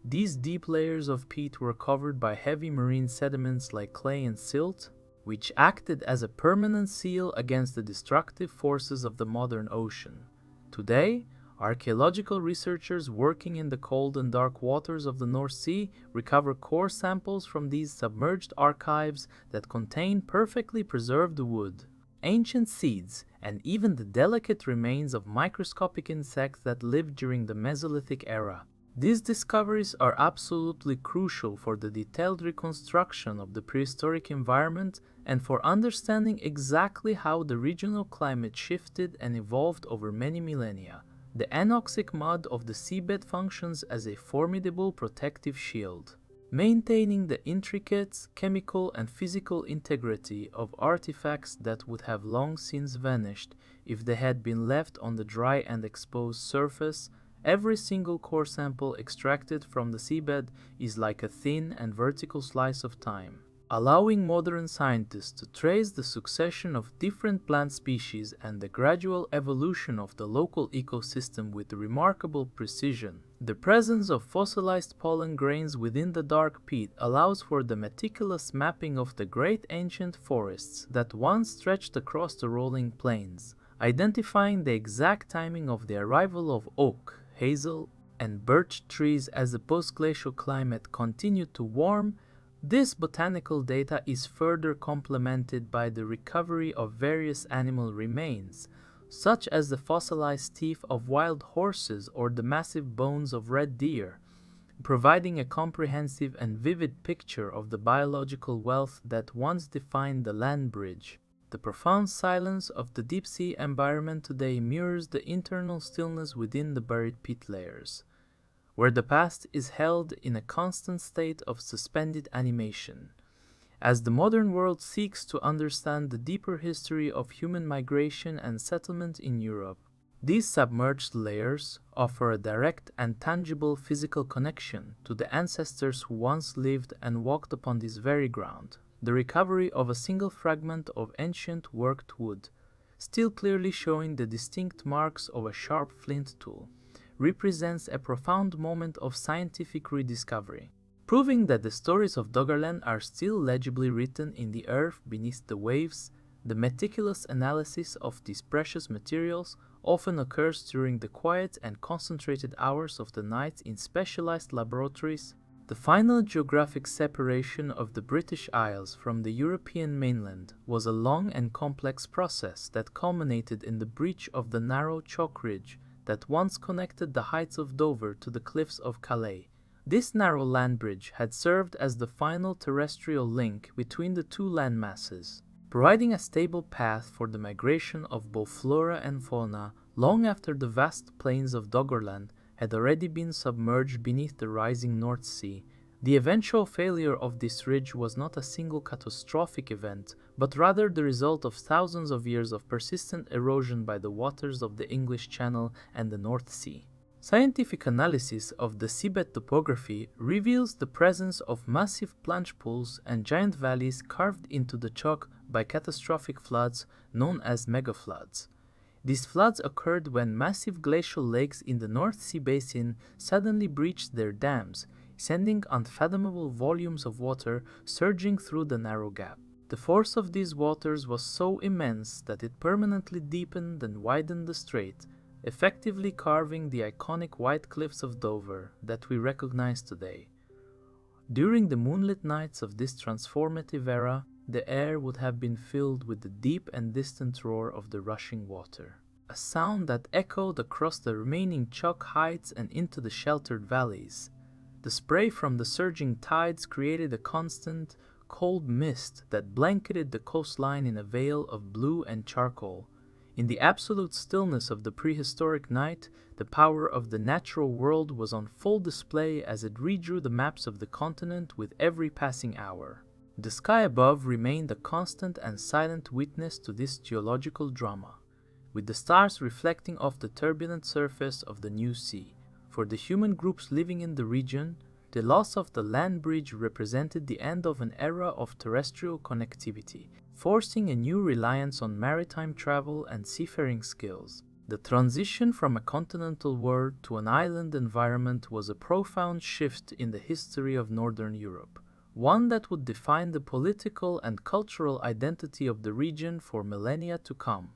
these deep layers of peat were covered by heavy marine sediments like clay and silt. which acted as a permanent seal against the destructive forces of the modern ocean. Today, archaeological researchers working in the cold and dark waters of the North Sea recover core samples from these submerged archives that contain perfectly preserved wood, ancient seeds, and even the delicate remains of microscopic insects that lived during the Mesolithic Era. These discoveries are absolutely crucial for the detailed reconstruction of the prehistoric environment and for understanding exactly how the regional climate shifted and evolved over many millennia. The anoxic mud of the seabed functions as a formidable protective shield, maintaining the intricate chemical and physical integrity of artifacts that would have long since vanished if they had been left on the dry and exposed surface. Every single core sample extracted from the seabed is like a thin and vertical slice of time, allowing modern scientists to trace the succession of different plant species and the gradual evolution of the local ecosystem with remarkable precision. The presence of fossilized pollen grains within the dark pit allows for the meticulous mapping of the great ancient forests that once stretched across the rolling plains, identifying the exact timing of the arrival of oak, hazel, and birch trees as the post-glacial climate continued to warm. This botanical data is further complemented by the recovery of various animal remains, such as the fossilized teeth of wild horses or the massive bones of red deer, providing a comprehensive and vivid picture of the biological wealth that once defined the land bridge. The profound silence of the deep-sea environment today mirrors the internal stillness within the buried pit layers, where the past is held in a constant state of suspended animation. As the modern world seeks to understand the deeper history of human migration and settlement in Europe, these submerged layers offer a direct and tangible physical connection to the ancestors who once lived and walked upon this very ground. The recovery of a single fragment of ancient worked wood, still clearly showing the distinct marks of a sharp flint tool, represents a profound moment of scientific rediscovery, proving that the stories of Doggerland are still legibly written in the earth beneath the waves. The meticulous analysis of these precious materials often occurs during the quiet and concentrated hours of the night in specialized laboratories. The final geographic separation of the British Isles from the European mainland was a long and complex process that culminated in the breach of the narrow chalk ridge that once connected the heights of Dover to the cliffs of Calais. This narrow land bridge had served as the final terrestrial link between the two land masses, providing a stable path for the migration of both flora and fauna long after the vast plains of Doggerland had already been submerged beneath the rising North Sea. The eventual failure of this ridge was not a single catastrophic event, but rather the result of thousands of years of persistent erosion by the waters of the English Channel and the North Sea. Scientific analysis of the seabed topography reveals the presence of massive plunge pools and giant valleys carved into the chalk by catastrophic floods known as megafloods. These floods occurred when massive glacial lakes in the North Sea basin suddenly breached their dams, sending unfathomable volumes of water surging through the narrow gap. The force of these waters was so immense that it permanently deepened and widened the strait, effectively carving the iconic white cliffs of Dover that we recognize today. During the moonlit nights of this transformative era, the air would have been filled with the deep and distant roar of the rushing water, a sound that echoed across the remaining chalk heights and into the sheltered valleys. The spray from the surging tides created a constant, cold mist that blanketed the coastline in a veil of blue and charcoal. In the absolute stillness of the prehistoric night, the power of the natural world was on full display as it redrew the maps of the continent with every passing hour. The sky above remained a constant and silent witness to this geological drama, with the stars reflecting off the turbulent surface of the new sea. For the human groups living in the region, the loss of the land bridge represented the end of an era of terrestrial connectivity, forcing a new reliance on maritime travel and seafaring skills. The transition from a continental world to an island environment was a profound shift in the history of Northern Europe, one that would define the political and cultural identity of the region for millennia to come.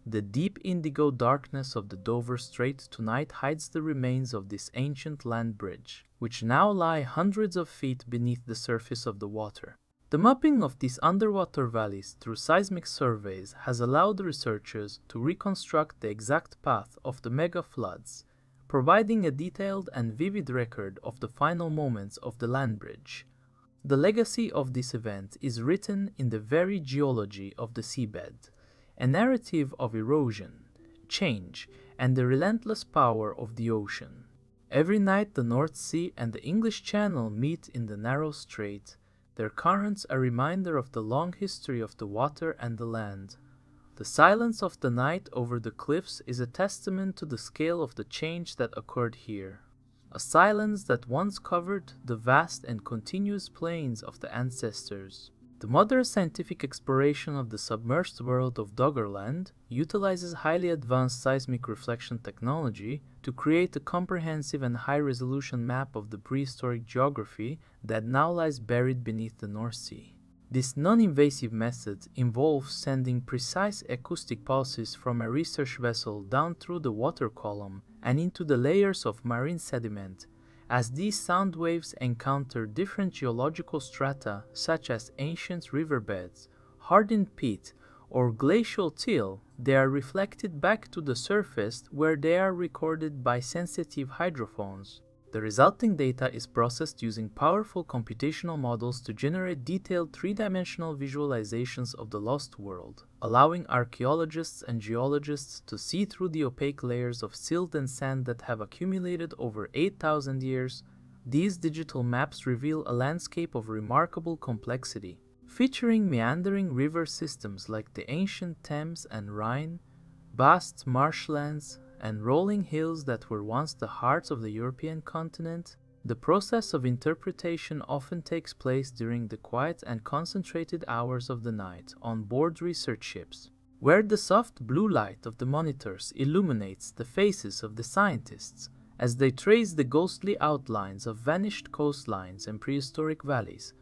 The deep indigo darkness of the Dover Strait tonight hides the remains of this ancient land bridge, which now lie hundreds of feet beneath the surface of the water. The mapping of these underwater valleys through seismic surveys has allowed researchers to reconstruct the exact path of the mega floods, providing a detailed and vivid record of the final moments of the land bridge. The legacy of this event is written in the very geology of the seabed, a narrative of erosion, change, and the relentless power of the ocean. Every night the North Sea and the English Channel meet in the narrow strait, their currents a reminder of the long history of the water and the land. The silence of the night over the cliffs is a testament to the scale of the change that occurred here. A silence that once covered the vast and continuous plains of the ancestors. The modern scientific exploration of the submerged world of Doggerland utilizes highly advanced seismic reflection technology to create a comprehensive and high-resolution map of the prehistoric geography that now lies buried beneath the North Sea. This non-invasive method involves sending precise acoustic pulses from a research vessel down through the water column and into the layers of marine sediment. As these sound waves encounter different geological strata such as ancient riverbeds, hardened peat, or glacial till, they are reflected back to the surface where they are recorded by sensitive hydrophones. The resulting data is processed using powerful computational models to generate detailed three-dimensional visualizations of the lost world, allowing archaeologists and geologists to see through the opaque layers of silt and sand that have accumulated over 8,000 years. These digital maps reveal a landscape of remarkable complexity, featuring meandering river systems like the ancient Thames and Rhine, vast marshlands, and rolling hills that were once the hearts of the European continent. The process of interpretation often takes place during the quiet and concentrated hours of the night on board research ships, where the soft blue light of the monitors illuminates the faces of the scientists as they trace the ghostly outlines of vanished coastlines and prehistoric valleys.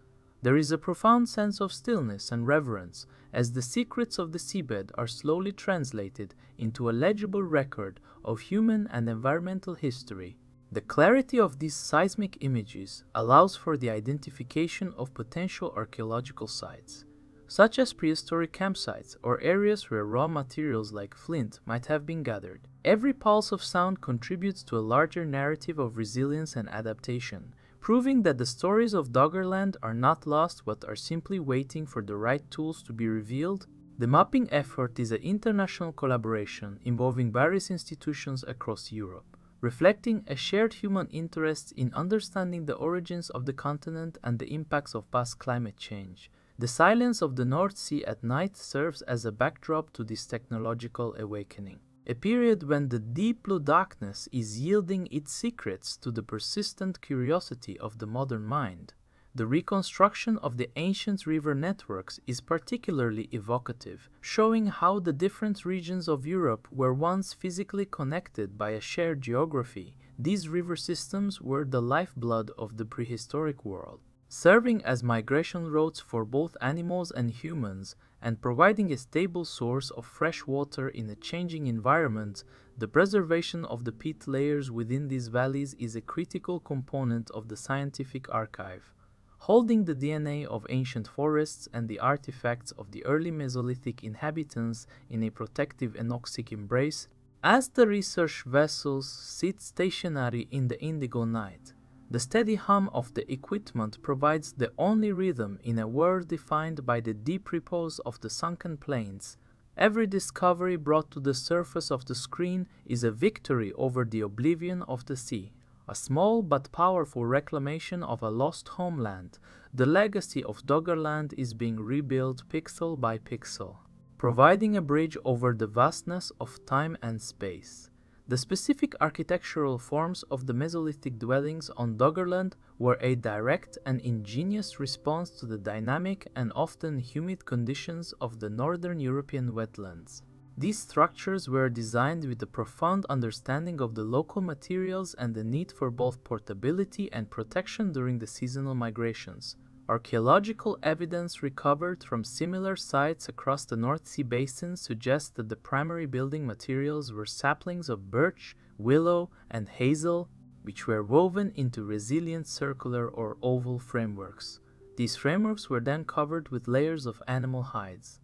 There is a profound sense of stillness and reverence as the secrets of the seabed are slowly translated into a legible record of human and environmental history. The clarity of these seismic images allows for the identification of potential archaeological sites, such as prehistoric campsites or areas where raw materials like flint might have been gathered. Every pulse of sound contributes to a larger narrative of resilience and adaptation, proving that the stories of Doggerland are not lost but are simply waiting for the right tools to be revealed. The mapping effort is an international collaboration involving various institutions across Europe, reflecting a shared human interest in understanding the origins of the continent and the impacts of past climate change. The silence of the North Sea at night serves as a backdrop to this technological awakening, a period when the deep blue darkness is yielding its secrets to the persistent curiosity of the modern mind. The reconstruction of the ancient river networks is particularly evocative, showing how the different regions of Europe were once physically connected by a shared geography. These river systems were the lifeblood of the prehistoric world, serving as migration routes for both animals and humans, and providing a stable source of fresh water in a changing environment. The preservation of the peat layers within these valleys is a critical component of the scientific archive, holding the DNA of ancient forests and the artifacts of the early Mesolithic inhabitants in a protective anoxic embrace. As the research vessels sit stationary in the indigo night, the steady hum of the equipment provides the only rhythm in a world defined by the deep repose of the sunken plains. Every discovery brought to the surface of the screen is a victory over the oblivion of the sea, a small but powerful reclamation of a lost homeland. The legacy of Doggerland is being rebuilt pixel by pixel, providing a bridge over the vastness of time and space. The specific architectural forms of the Mesolithic dwellings on Doggerland were a direct and ingenious response to the dynamic and often humid conditions of the northern European wetlands. These structures were designed with a profound understanding of the local materials and the need for both portability and protection during the seasonal migrations. Archaeological evidence recovered from similar sites across the North Sea basin suggests that the primary building materials were saplings of birch, willow, and hazel, which were woven into resilient circular or oval frameworks. These frameworks were then covered with layers of animal hides.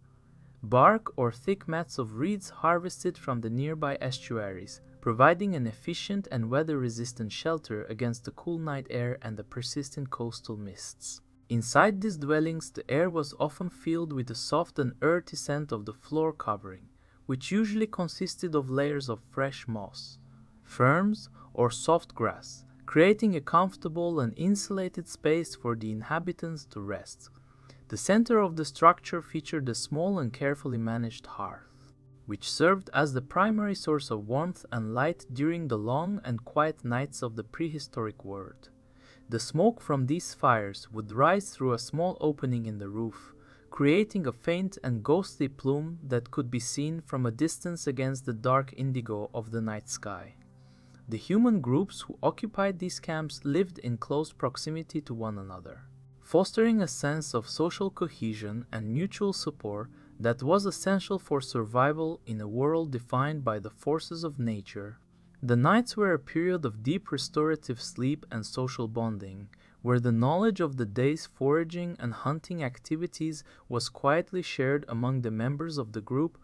Bark or thick mats of reeds harvested from the nearby estuaries, providing an efficient and weather-resistant shelter against the cool night air and the persistent coastal mists. Inside these dwellings, the air was often filled with the soft and earthy scent of the floor covering, which usually consisted of layers of fresh moss, ferns, or soft grass, creating a comfortable and insulated space for the inhabitants to rest. The center of the structure featured a small and carefully managed hearth, which served as the primary source of warmth and light during the long and quiet nights of the prehistoric world. The smoke from these fires would rise through a small opening in the roof, creating a faint and ghostly plume that could be seen from a distance against the dark indigo of the night sky. The human groups who occupied these camps lived in close proximity to one another, fostering a sense of social cohesion and mutual support that was essential for survival in a world defined by the forces of nature. The nights were a period of deep restorative sleep and social bonding, where the knowledge of the day's foraging and hunting activities was quietly shared among the members of the group.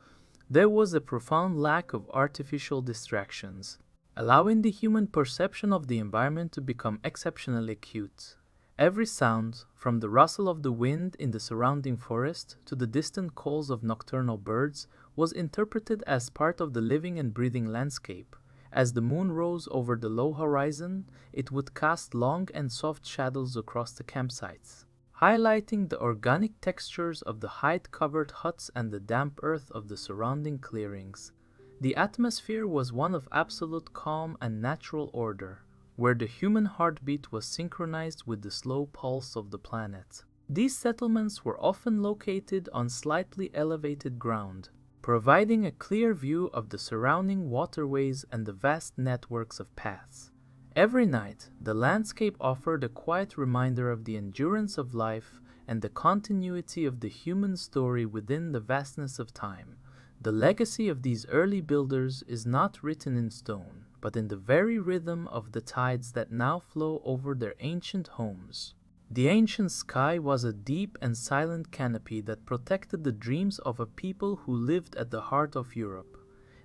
There was a profound lack of artificial distractions, allowing the human perception of the environment to become exceptionally acute. Every sound, from the rustle of the wind in the surrounding forest to the distant calls of nocturnal birds, was interpreted as part of the living and breathing landscape. As the moon rose over the low horizon, it would cast long and soft shadows across the campsites, highlighting the organic textures of the hide-covered huts and the damp earth of the surrounding clearings. The atmosphere was one of absolute calm and natural order, where the human heartbeat was synchronized with the slow pulse of the planet. These settlements were often located on slightly elevated ground, providing a clear view of the surrounding waterways and the vast networks of paths. Every night, the landscape offered a quiet reminder of the endurance of life and the continuity of the human story within the vastness of time. The legacy of these early builders is not written in stone, but in the very rhythm of the tides that now flow over their ancient homes. The ancient sky was a deep and silent canopy that protected the dreams of a people who lived at the heart of Europe.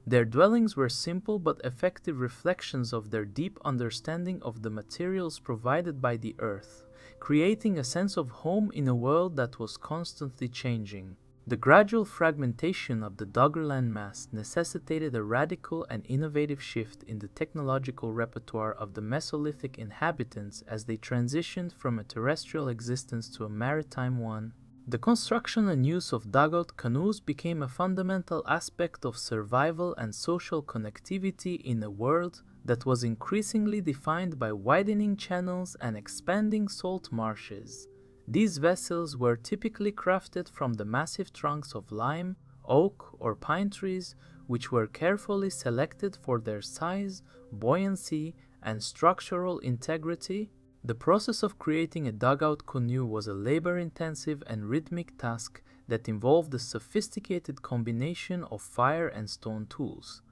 Their dwellings were simple but effective reflections of their deep understanding of the materials provided by the earth, creating a sense of home in a world that was constantly changing. The gradual fragmentation of the Doggerland mass necessitated a radical and innovative shift in the technological repertoire of the Mesolithic inhabitants as they transitioned from a terrestrial existence to a maritime one. The construction and use of dugout canoes became a fundamental aspect of survival and social connectivity in a world that was increasingly defined by widening channels and expanding salt marshes. These vessels were typically crafted from the massive trunks of lime, oak, or pine trees, which were carefully selected for their size, buoyancy, and structural integrity. The process of creating a dugout canoe was a labor-intensive and rhythmic task that involved a sophisticated combination of fire and stone tools.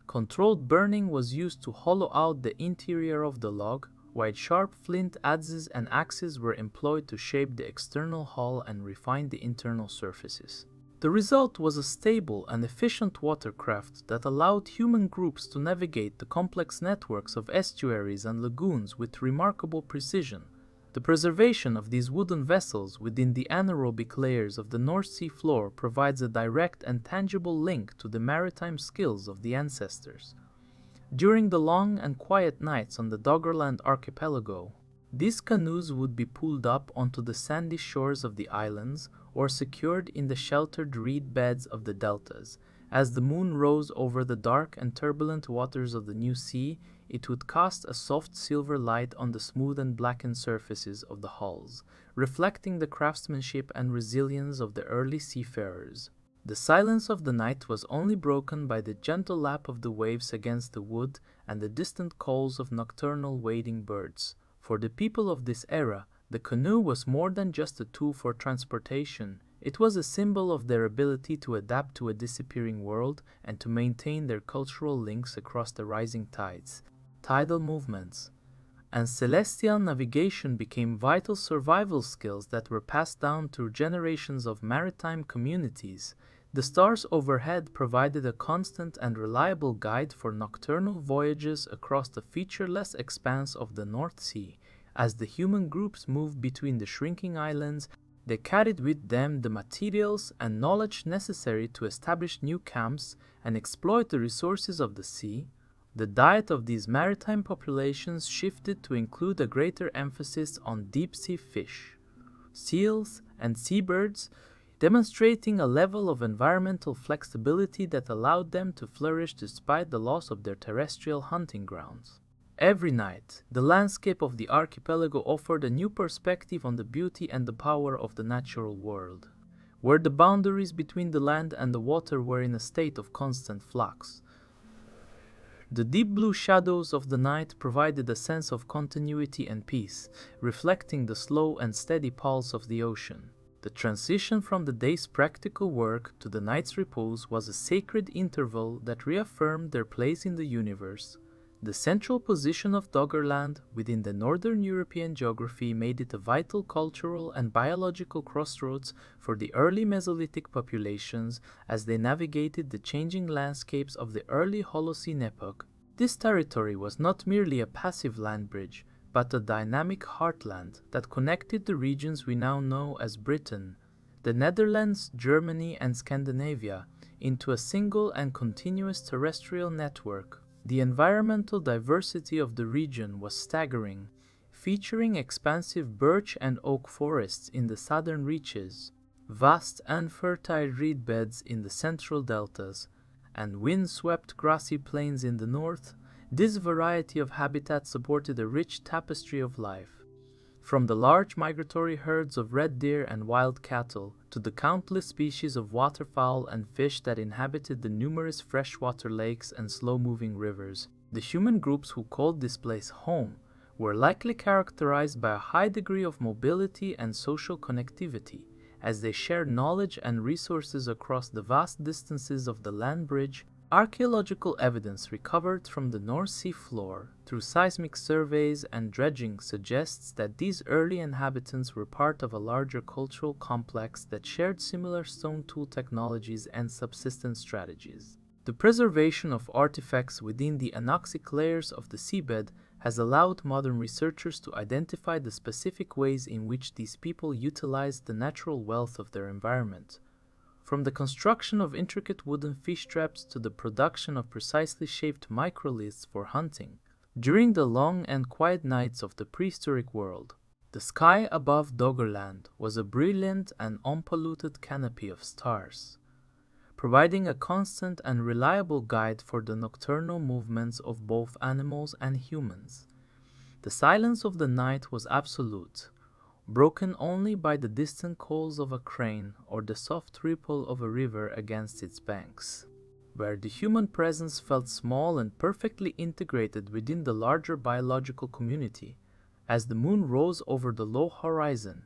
Controlled burning was used to hollow out the interior of the log, while sharp flint adzes and axes were employed to shape the external hull and refine the internal surfaces. The result was a stable and efficient watercraft that allowed human groups to navigate the complex networks of estuaries and lagoons with remarkable precision. The preservation of these wooden vessels within the anaerobic layers of the North Sea floor provides a direct and tangible link to the maritime skills of the ancestors. During the long and quiet nights on the Doggerland archipelago, these canoes would be pulled up onto the sandy shores of the islands or secured in the sheltered reed beds of the deltas. As the moon rose over the dark and turbulent waters of the new sea, it would cast a soft silver light on the smooth and blackened surfaces of the hulls, reflecting the craftsmanship and resilience of the early seafarers. The silence of the night was only broken by the gentle lap of the waves against the wood and the distant calls of nocturnal wading birds. For the people of this era, The canoe was more than just a tool for transportation. It was a symbol of their ability to adapt to a disappearing world and to maintain their cultural links across the rising tides, tidal movements. And celestial navigation became vital survival skills that were passed down through generations of maritime communities. The stars overhead provided a constant and reliable guide for nocturnal voyages across the featureless expanse of the North Sea. As the human groups moved between the shrinking islands, they carried with them the materials and knowledge necessary to establish new camps and exploit the resources of the sea. The diet of these maritime populations shifted to include a greater emphasis on deep-sea fish, seals, and seabirds, demonstrating a level of environmental flexibility that allowed them to flourish despite the loss of their terrestrial hunting grounds. Every night, the landscape of the archipelago offered a new perspective on the beauty and the power of the natural world, where the boundaries between the land and the water were in a state of constant flux. The deep blue shadows of the night provided a sense of continuity and peace, reflecting the slow and steady pulse of the ocean. The transition from the day's practical work to the night's repose was a sacred interval that reaffirmed their place in the universe. The central position of Doggerland within the Northern European geography made it a vital cultural and biological crossroads for the early Mesolithic populations as they navigated the changing landscapes of the early Holocene epoch. This territory was not merely a passive land bridge, but a dynamic heartland that connected the regions we now know as Britain, the Netherlands, Germany, and Scandinavia into a single and continuous terrestrial network. The environmental diversity of the region was staggering, featuring expansive birch and oak forests in the southern reaches, vast and fertile reed beds in the central deltas, and wind-swept grassy plains in the north. This variety of habitat supported a rich tapestry of life. From the large migratory herds of red deer and wild cattle, to the countless species of waterfowl and fish that inhabited the numerous freshwater lakes and slow-moving rivers, the human groups who called this place home were likely characterized by a high degree of mobility and social connectivity, as they shared knowledge and resources across the vast distances of the land bridge. Archaeological evidence recovered from the North Sea floor through seismic surveys and dredging suggests that these early inhabitants were part of a larger cultural complex that shared similar stone tool technologies and subsistence strategies. The preservation of artifacts within the anoxic layers of the seabed has allowed modern researchers to identify the specific ways in which these people utilized the natural wealth of their environment. From the construction of intricate wooden fish traps to the production of precisely shaped microliths for hunting. During the long and quiet nights of the prehistoric world, the sky above Doggerland was a brilliant and unpolluted canopy of stars, providing a constant and reliable guide for the nocturnal movements of both animals and humans. The silence of the night was absolute, broken only by the distant calls of a crane or the soft ripple of a river against its banks, where the human presence felt small and perfectly integrated within the larger biological community. As the moon rose over the low horizon,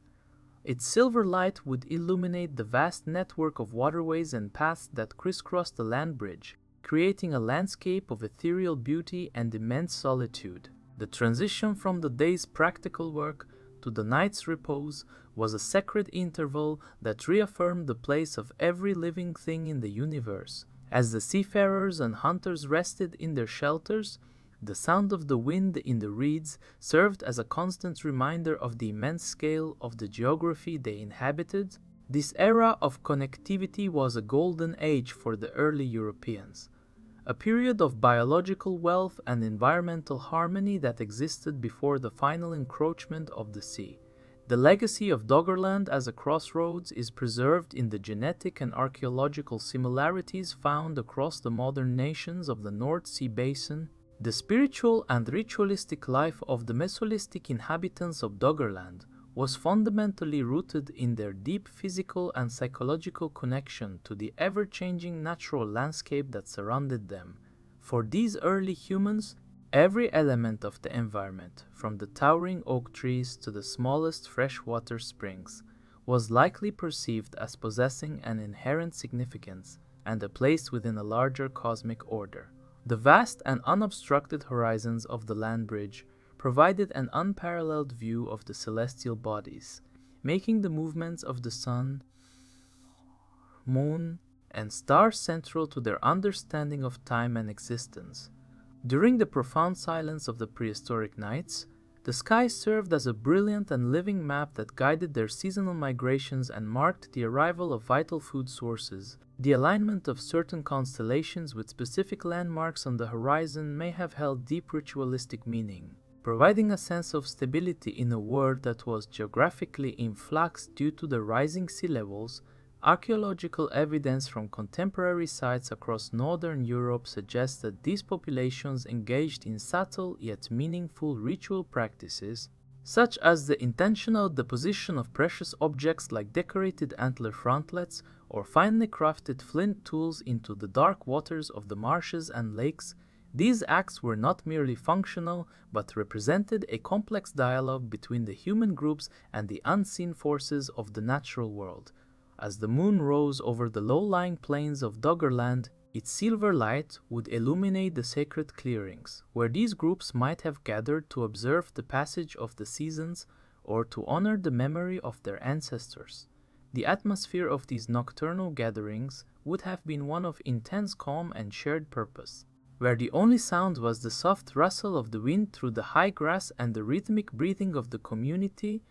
its silver light would illuminate the vast network of waterways and paths that crisscrossed the land bridge, creating a landscape of ethereal beauty and immense solitude. The transition from the day's practical work to the night's repose was a sacred interval that reaffirmed the place of every living thing in the universe. As the seafarers and hunters rested in their shelters, the sound of the wind in the reeds served as a constant reminder of the immense scale of the geography they inhabited. This era of connectivity was a golden age for the early Europeans, a period of biological wealth and environmental harmony that existed before the final encroachment of the sea. The legacy of Doggerland as a crossroads is preserved in the genetic and archaeological similarities found across the modern nations of the North Sea basin. The spiritual and ritualistic life of the Mesolithic inhabitants of Doggerland was fundamentally rooted in their deep physical and psychological connection to the ever-changing natural landscape that surrounded them. For these early humans, Every element of the environment, from the towering oak trees to the smallest freshwater springs, was likely perceived as possessing an inherent significance and a place within a larger cosmic order. The vast and unobstructed horizons of the land bridge provided an unparalleled view of the celestial bodies, making the movements of the sun, moon, and stars central to their understanding of time and existence. During the profound silence of the prehistoric nights, the sky served as a brilliant and living map that guided their seasonal migrations and marked the arrival of vital food sources. The alignment of certain constellations with specific landmarks on the horizon may have held deep ritualistic meaning, providing a sense of stability in a world that was geographically in flux due to the rising sea levels. Archaeological evidence from contemporary sites across northern Europe suggests that these populations engaged in subtle yet meaningful ritual practices, such as the intentional deposition of precious objects like decorated antler frontlets or finely crafted flint tools into the dark waters of the marshes and lakes. These acts were not merely functional, but represented a complex dialogue between the human groups and the unseen forces of the natural world. As the moon rose over the low-lying plains of Doggerland, its silver light would illuminate the sacred clearings, where these groups might have gathered to observe the passage of the seasons or to honor the memory of their ancestors. The atmosphere of these nocturnal gatherings would have been one of intense calm and shared purpose, where the only sound was the soft rustle of the wind through the high grass and the rhythmic breathing of the community.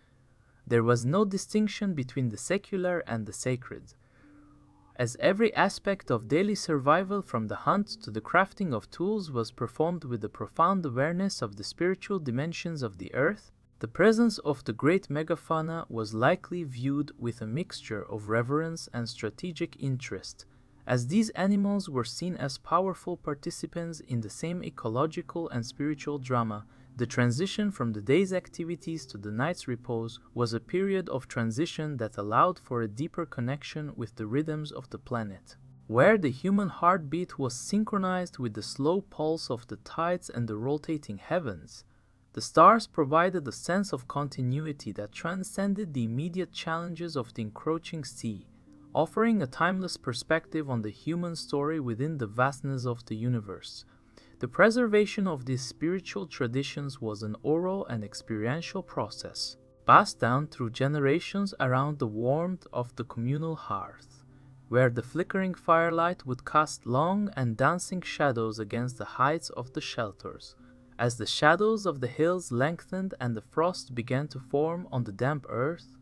There was no distinction between the secular and the sacred, as every aspect of daily survival from the hunt to the crafting of tools was performed with a profound awareness of the spiritual dimensions of the earth. The presence of the great megafauna was likely viewed with a mixture of reverence and strategic interest, as these animals were seen as powerful participants in the same ecological and spiritual drama. The transition from the day's activities to the night's repose was a period of transition that allowed for a deeper connection with the rhythms of the planet, where the human heartbeat was synchronized with the slow pulse of the tides and the rotating heavens. The stars provided a sense of continuity that transcended the immediate challenges of the encroaching sea, offering a timeless perspective on the human story within the vastness of the universe. The preservation of these spiritual traditions was an oral and experiential process, passed down through generations around the warmth of the communal hearth, where the flickering firelight would cast long and dancing shadows against the heights of the shelters. As the shadows of the hills lengthened and the frost began to form on the damp earth,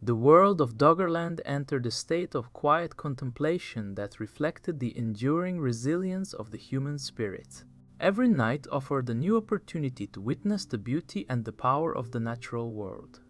the world of Doggerland entered a state of quiet contemplation that reflected the enduring resilience of the human spirit. Every night offered a new opportunity to witness the beauty and the power of the natural world,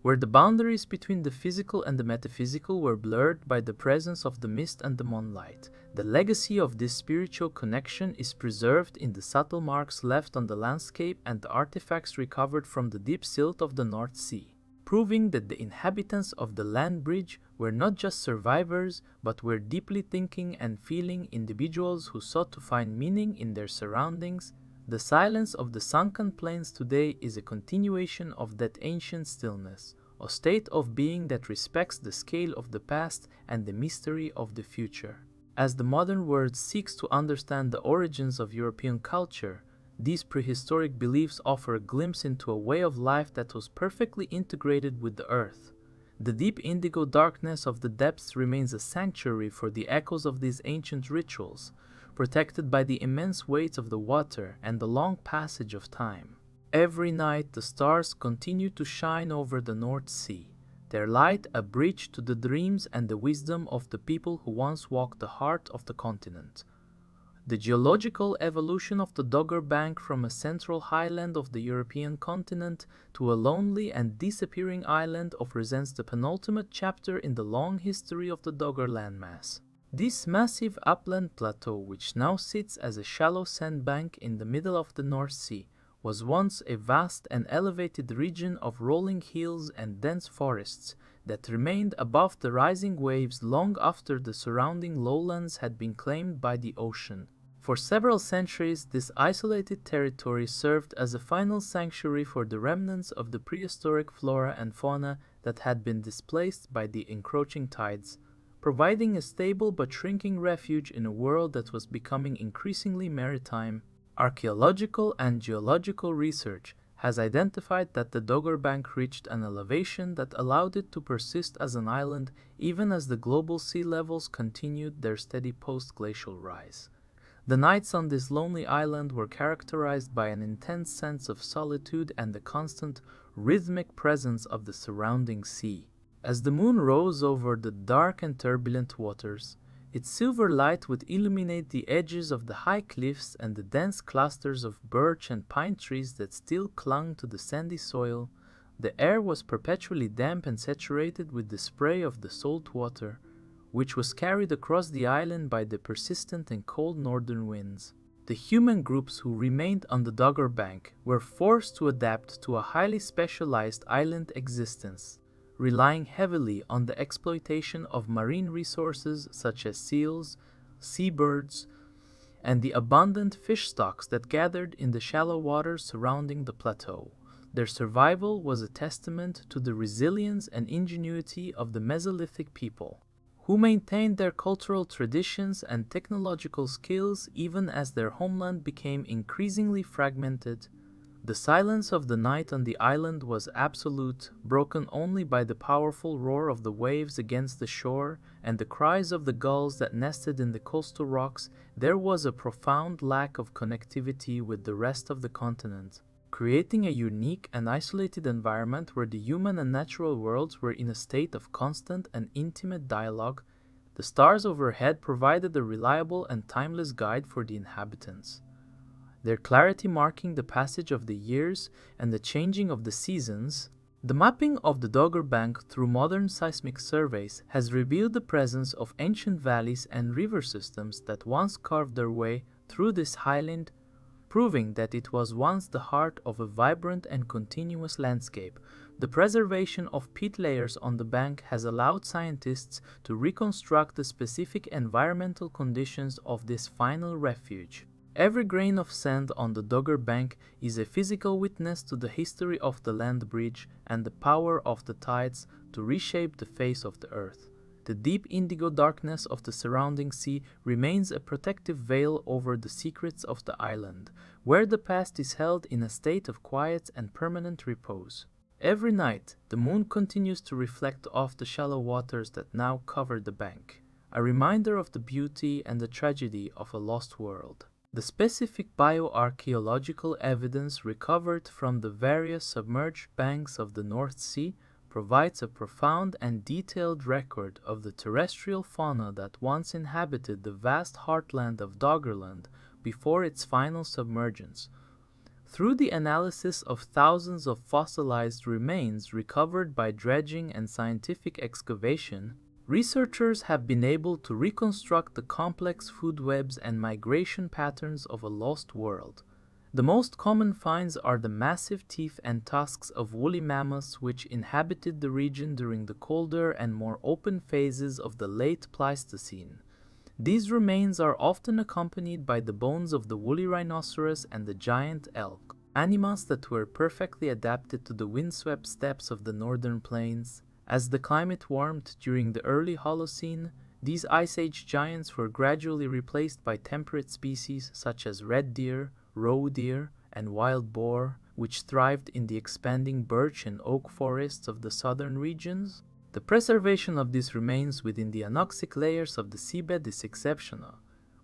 where the boundaries between the physical and the metaphysical were blurred by the presence of the mist and the moonlight. The legacy of this spiritual connection is preserved in the subtle marks left on the landscape and the artifacts recovered from the deep silt of the North Sea, proving that the inhabitants of the land bridge were not just survivors, but were deeply thinking and feeling individuals who sought to find meaning in their surroundings. The silence of the sunken plains today is a continuation of that ancient stillness, a state of being that respects the scale of the past and the mystery of the future. As the modern world seeks to understand the origins of European culture, these prehistoric beliefs offer a glimpse into a way of life that was perfectly integrated with the earth. The deep indigo darkness of the depths remains a sanctuary for the echoes of these ancient rituals, protected by the immense weight of the water and the long passage of time. Every night the stars continue to shine over the North Sea, their light a bridge to the dreams and the wisdom of the people who once walked the heart of the continent. The geological evolution of the Dogger Bank from a central highland of the European continent to a lonely and disappearing island represents the penultimate chapter in the long history of the Dogger landmass. This massive upland plateau, which now sits as a shallow sandbank in the middle of the North Sea, was once a vast and elevated region of rolling hills and dense forests that remained above the rising waves long after the surrounding lowlands had been claimed by the ocean. For several centuries, this isolated territory served as a final sanctuary for the remnants of the prehistoric flora and fauna that had been displaced by the encroaching tides, providing a stable but shrinking refuge in a world that was becoming increasingly maritime. Archaeological and geological research has identified that the Doggerbank reached an elevation that allowed it to persist as an island even as the global sea levels continued their steady post-glacial rise. The nights on this lonely island were characterized by an intense sense of solitude and the constant, rhythmic presence of the surrounding sea. As the moon rose over the dark and turbulent waters, its silver light would illuminate the edges of the high cliffs and the dense clusters of birch and pine trees that still clung to the sandy soil. The air was perpetually damp and saturated with the spray of the salt water, which was carried across the island by the persistent and cold northern winds. The human groups who remained on the Doggerbank were forced to adapt to a highly specialized island existence, relying heavily on the exploitation of marine resources such as seals, seabirds, and the abundant fish stocks that gathered in the shallow waters surrounding the plateau. Their survival was a testament to the resilience and ingenuity of the Mesolithic people, who maintained their cultural traditions and technological skills even as their homeland became increasingly fragmented. The silence of the night on the island was absolute, broken only by the powerful roar of the waves against the shore and the cries of the gulls that nested in the coastal rocks. There was a profound lack of connectivity with the rest of the continent, creating a unique and isolated environment where the human and natural worlds were in a state of constant and intimate dialogue. The stars overhead provided a reliable and timeless guide for the inhabitants, their clarity marking the passage of the years and the changing of the seasons. The mapping of the Doggerbank through modern seismic surveys has revealed the presence of ancient valleys and river systems that once carved their way through this highland, proving that it was once the heart of a vibrant and continuous landscape. The preservation of peat layers on the bank has allowed scientists to reconstruct the specific environmental conditions of this final refuge. Every grain of sand on the Doggerbank is a physical witness to the history of the land bridge and the power of the tides to reshape the face of the earth. The deep indigo darkness of the surrounding sea remains a protective veil over the secrets of the island, where the past is held in a state of quiet and permanent repose. Every night, the moon continues to reflect off the shallow waters that now cover the bank, a reminder of the beauty and the tragedy of a lost world. The specific bioarchaeological evidence recovered from the various submerged banks of the North Sea provides a profound and detailed record of the terrestrial fauna that once inhabited the vast heartland of Doggerland before its final submergence. Through the analysis of thousands of fossilized remains recovered by dredging and scientific excavation, researchers have been able to reconstruct the complex food webs and migration patterns of a lost world. The most common finds are the massive teeth and tusks of woolly mammoths which inhabited the region during the colder and more open phases of the late Pleistocene. These remains are often accompanied by the bones of the woolly rhinoceros and the giant elk, animals that were perfectly adapted to the windswept steppes of the northern plains. As the climate warmed during the early Holocene, these Ice Age giants were gradually replaced by temperate species such as red deer, roe deer, and wild boar, which thrived in the expanding birch and oak forests of the southern regions. The preservation of these remains within the anoxic layers of the seabed is exceptional,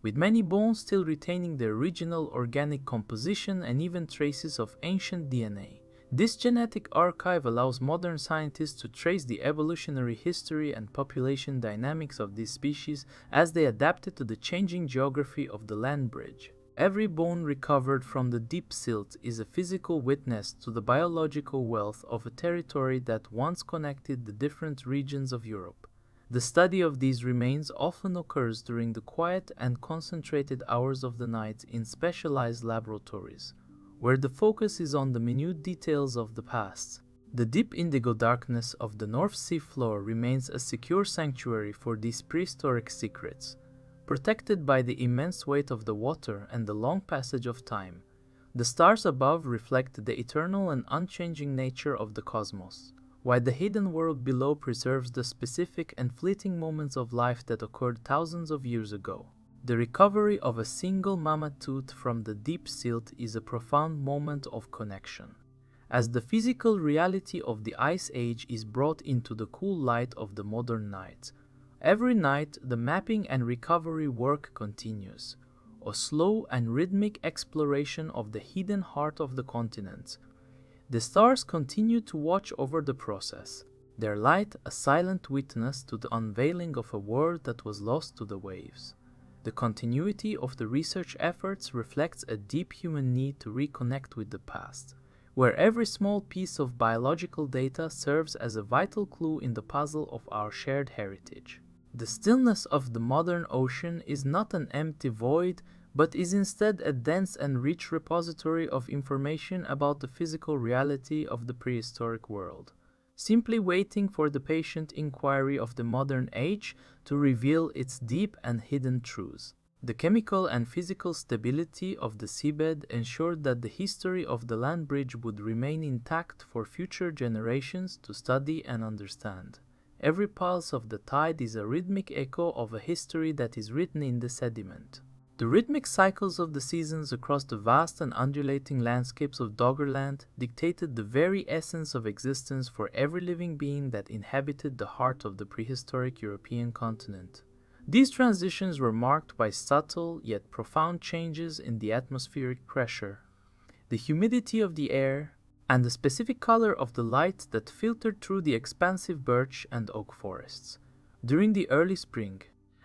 with many bones still retaining their original organic composition and even traces of ancient DNA. This genetic archive allows modern scientists to trace the evolutionary history and population dynamics of these species as they adapted to the changing geography of the land bridge. Every bone recovered from the deep silt is a physical witness to the biological wealth of a territory that once connected the different regions of Europe. The study of these remains often occurs during the quiet and concentrated hours of the night in specialized laboratories, where the focus is on the minute details of the past. The deep indigo darkness of the North Sea floor remains a secure sanctuary for these prehistoric secrets, protected by the immense weight of the water and the long passage of time. The stars above reflect the eternal and unchanging nature of the cosmos, while the hidden world below preserves the specific and fleeting moments of life that occurred thousands of years ago. The recovery of a single mammoth tooth from the deep silt is a profound moment of connection, as the physical reality of the Ice Age is brought into the cool light of the modern night. Every night, the mapping and recovery work continues, a slow and rhythmic exploration of the hidden heart of the continent. The stars continue to watch over the process, their light a silent witness to the unveiling of a world that was lost to the waves. The continuity of the research efforts reflects a deep human need to reconnect with the past, where every small piece of biological data serves as a vital clue in the puzzle of our shared heritage. The stillness of the modern ocean is not an empty void, but is instead a dense and rich repository of information about the physical reality of the prehistoric world, simply waiting for the patient inquiry of the modern age to reveal its deep and hidden truths. The chemical and physical stability of the seabed ensured that the history of the land bridge would remain intact for future generations to study and understand. Every pulse of the tide is a rhythmic echo of a history that is written in the sediment. The rhythmic cycles of the seasons across the vast and undulating landscapes of Doggerland dictated the very essence of existence for every living being that inhabited the heart of the prehistoric European continent. These transitions were marked by subtle yet profound changes in the atmospheric pressure, the humidity of the air, and the specific color of the light that filtered through the expansive birch and oak forests. During the early spring,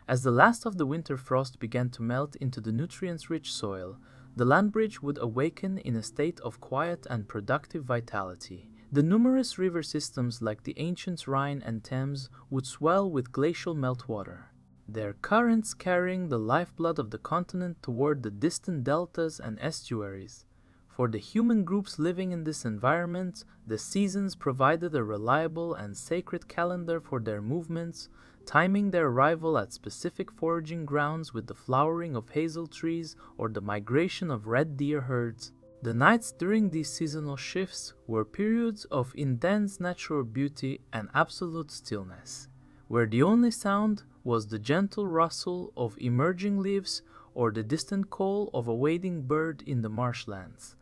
as the last of the winter frost began to melt into the nutrient-rich soil, the land bridge would awaken in a state of quiet and productive vitality. The numerous river systems like the ancient Rhine and Thames would swell with glacial meltwater, their currents carrying the lifeblood of the continent toward the distant deltas and estuaries. For the human groups living in this environment, the seasons provided a reliable and sacred calendar for their movements, timing their arrival at specific foraging grounds with the flowering of hazel trees or the migration of red deer herds. The nights during these seasonal shifts were periods of intense natural beauty and absolute stillness, where the only sound was the gentle rustle of emerging leaves or the distant call of a wading bird in the marshlands.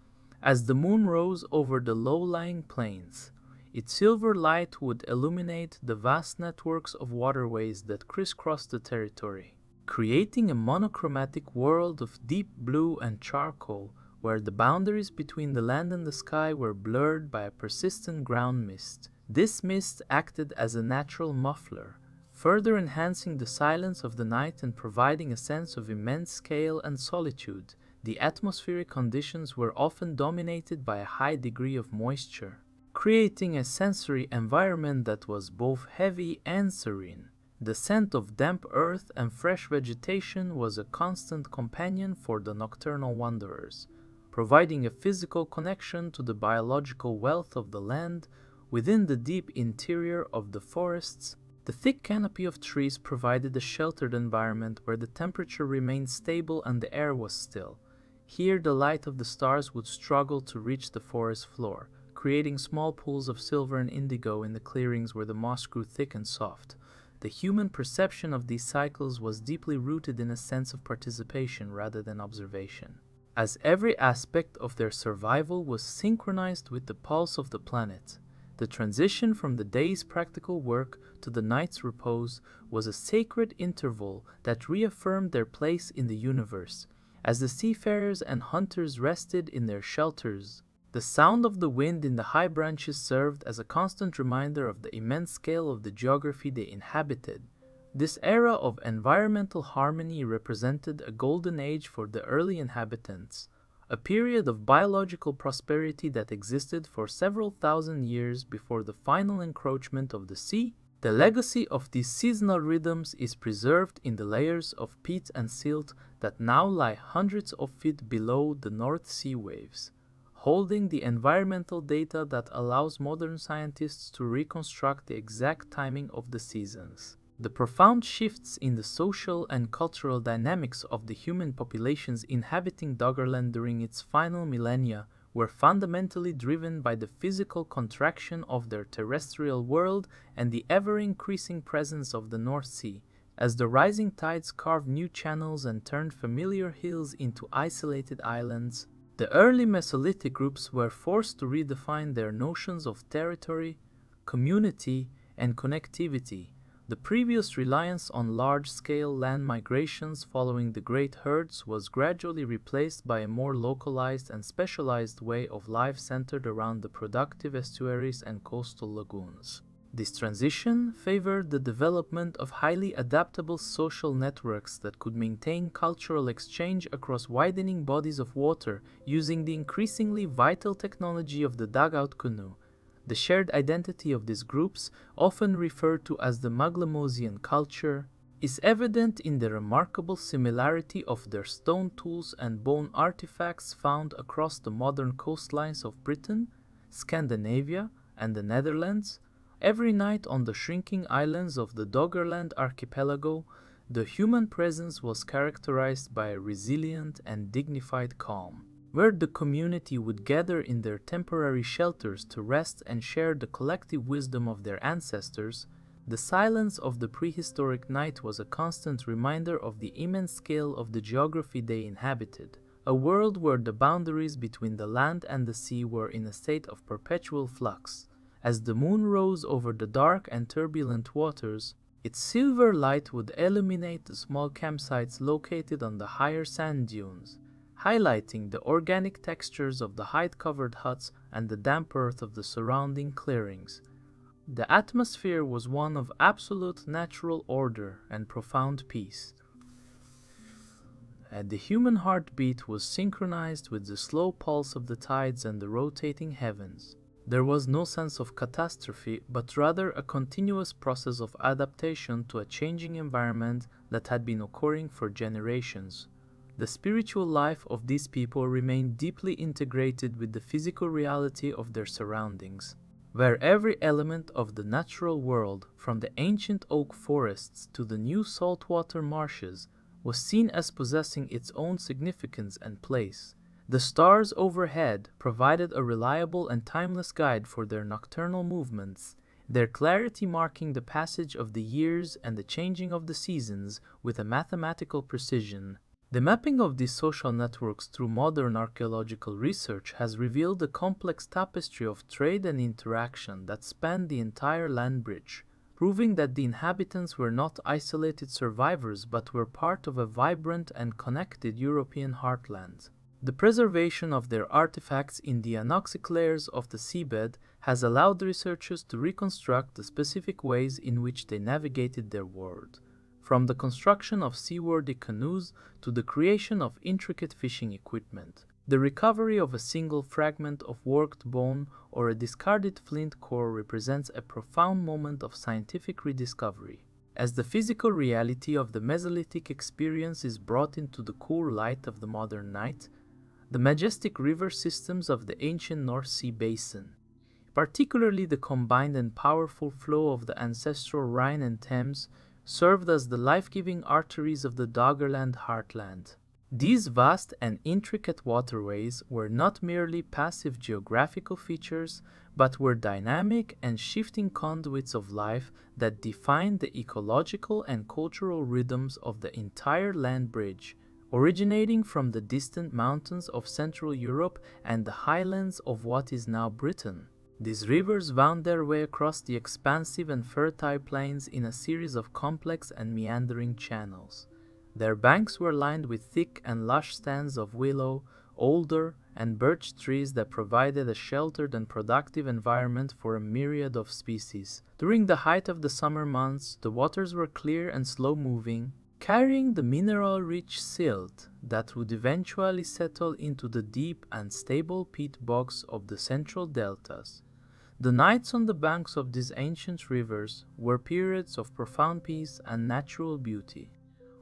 As the moon rose over the low-lying plains, its silver light would illuminate the vast networks of waterways that crisscrossed the territory, creating a monochromatic world of deep blue and charcoal where the boundaries between the land and the sky were blurred by a persistent ground mist. This mist acted as a natural muffler, further enhancing the silence of the night and providing a sense of immense scale and solitude. The atmospheric conditions were often dominated by a high degree of moisture, creating a sensory environment that was both heavy and serene. The scent of damp earth and fresh vegetation was a constant companion for the nocturnal wanderers, providing a physical connection to the biological wealth of the land within the deep interior of the forests. The thick canopy of trees provided a sheltered environment where the temperature remained stable and the air was still. Here the light of the stars would struggle to reach the forest floor, creating small pools of silver and indigo in the clearings where the moss grew thick and soft. The human perception of these cycles was deeply rooted in a sense of participation rather than observation, as every aspect of their survival was synchronized with the pulse of the planet. The transition from the day's practical work to the night's repose was a sacred interval that reaffirmed their place in the universe. As the seafarers and hunters rested in their shelters, the sound of the wind in the high branches served as a constant reminder of the immense scale of the geography they inhabited. This era of environmental harmony represented a golden age for the early inhabitants, a period of biological prosperity that existed for several thousand years before the final encroachment of the sea. The legacy of these seasonal rhythms is preserved in the layers of peat and silt that now lie hundreds of feet below the North Sea waves, holding the environmental data that allows modern scientists to reconstruct the exact timing of the seasons. The profound shifts in the social and cultural dynamics of the human populations inhabiting Doggerland during its final millennia were fundamentally driven by the physical contraction of their terrestrial world and the ever-increasing presence of the North Sea, as the rising tides carved new channels and turned familiar hills into isolated islands. The early Mesolithic groups were forced to redefine their notions of territory, community, and connectivity. The previous reliance on large-scale land migrations following the great herds was gradually replaced by a more localized and specialized way of life centered around the productive estuaries and coastal lagoons. This transition favored the development of highly adaptable social networks that could maintain cultural exchange across widening bodies of water using the increasingly vital technology of the dugout canoe. The shared identity of these groups, often referred to as the Maglemosian culture, is evident in the remarkable similarity of their stone tools and bone artifacts found across the modern coastlines of Britain, Scandinavia, and the Netherlands. Every night on the shrinking islands of the Doggerland archipelago, the human presence was characterized by a resilient and dignified calm, where the community would gather in their temporary shelters to rest and share the collective wisdom of their ancestors. The silence of the prehistoric night was a constant reminder of the immense scale of the geography they inhabited, a world where the boundaries between the land and the sea were in a state of perpetual flux. As the moon rose over the dark and turbulent waters, its silver light would illuminate the small campsites located on the higher sand dunes, highlighting the organic textures of the hide-covered huts and the damp earth of the surrounding clearings. The atmosphere was one of absolute natural order and profound peace, and the human heartbeat was synchronized with the slow pulse of the tides and the rotating heavens. There was no sense of catastrophe, but rather a continuous process of adaptation to a changing environment that had been occurring for generations. The spiritual life of these people remained deeply integrated with the physical reality of their surroundings, where every element of the natural world, from the ancient oak forests to the new saltwater marshes, was seen as possessing its own significance and place. The stars overhead provided a reliable and timeless guide for their nocturnal movements, their clarity marking the passage of the years and the changing of the seasons with a mathematical precision. The mapping of these social networks through modern archaeological research has revealed a complex tapestry of trade and interaction that spanned the entire land bridge, proving that the inhabitants were not isolated survivors but were part of a vibrant and connected European heartland. The preservation of their artifacts in the anoxic layers of the seabed has allowed researchers to reconstruct the specific ways in which they navigated their world, from the construction of seaworthy canoes to the creation of intricate fishing equipment. The recovery of a single fragment of worked bone or a discarded flint core represents a profound moment of scientific rediscovery. As the physical reality of the Mesolithic experience is brought into the cool light of the modern night, the majestic river systems of the ancient North Sea basin, particularly the combined and powerful flow of the ancestral Rhine and Thames, served as the life-giving arteries of the Doggerland heartland. These vast and intricate waterways were not merely passive geographical features, but were dynamic and shifting conduits of life that defined the ecological and cultural rhythms of the entire land bridge, originating from the distant mountains of Central Europe and the highlands of what is now Britain. These rivers wound their way across the expansive and fertile plains in a series of complex and meandering channels. Their banks were lined with thick and lush stands of willow, alder, and birch trees that provided a sheltered and productive environment for a myriad of species. During the height of the summer months, the waters were clear and slow-moving, carrying the mineral-rich silt that would eventually settle into the deep and stable peat bogs of the central deltas. The nights on the banks of these ancient rivers were periods of profound peace and natural beauty,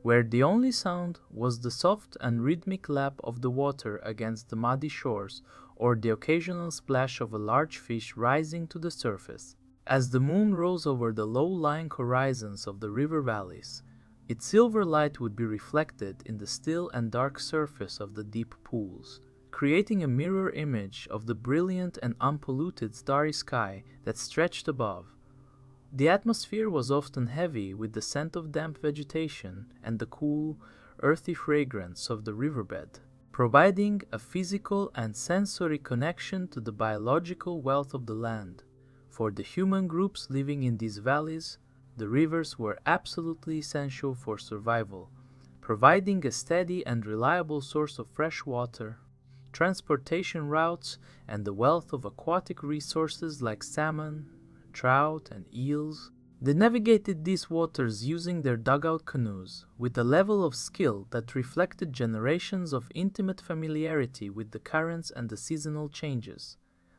where the only sound was the soft and rhythmic lap of the water against the muddy shores or the occasional splash of a large fish rising to the surface. As the moon rose over the low-lying horizons of the river valleys, its silver light would be reflected in the still and dark surface of the deep pools, creating a mirror image of the brilliant and unpolluted starry sky that stretched above. The atmosphere was often heavy with the scent of damp vegetation and the cool, earthy fragrance of the riverbed, providing a physical and sensory connection to the biological wealth of the land. For the human groups living in these valleys, the rivers were absolutely essential for survival, providing a steady and reliable source of fresh water, transportation routes, and the wealth of aquatic resources like salmon, trout, and eels. They navigated these waters using their dugout canoes with a level of skill that reflected generations of intimate familiarity with the currents and the seasonal changes.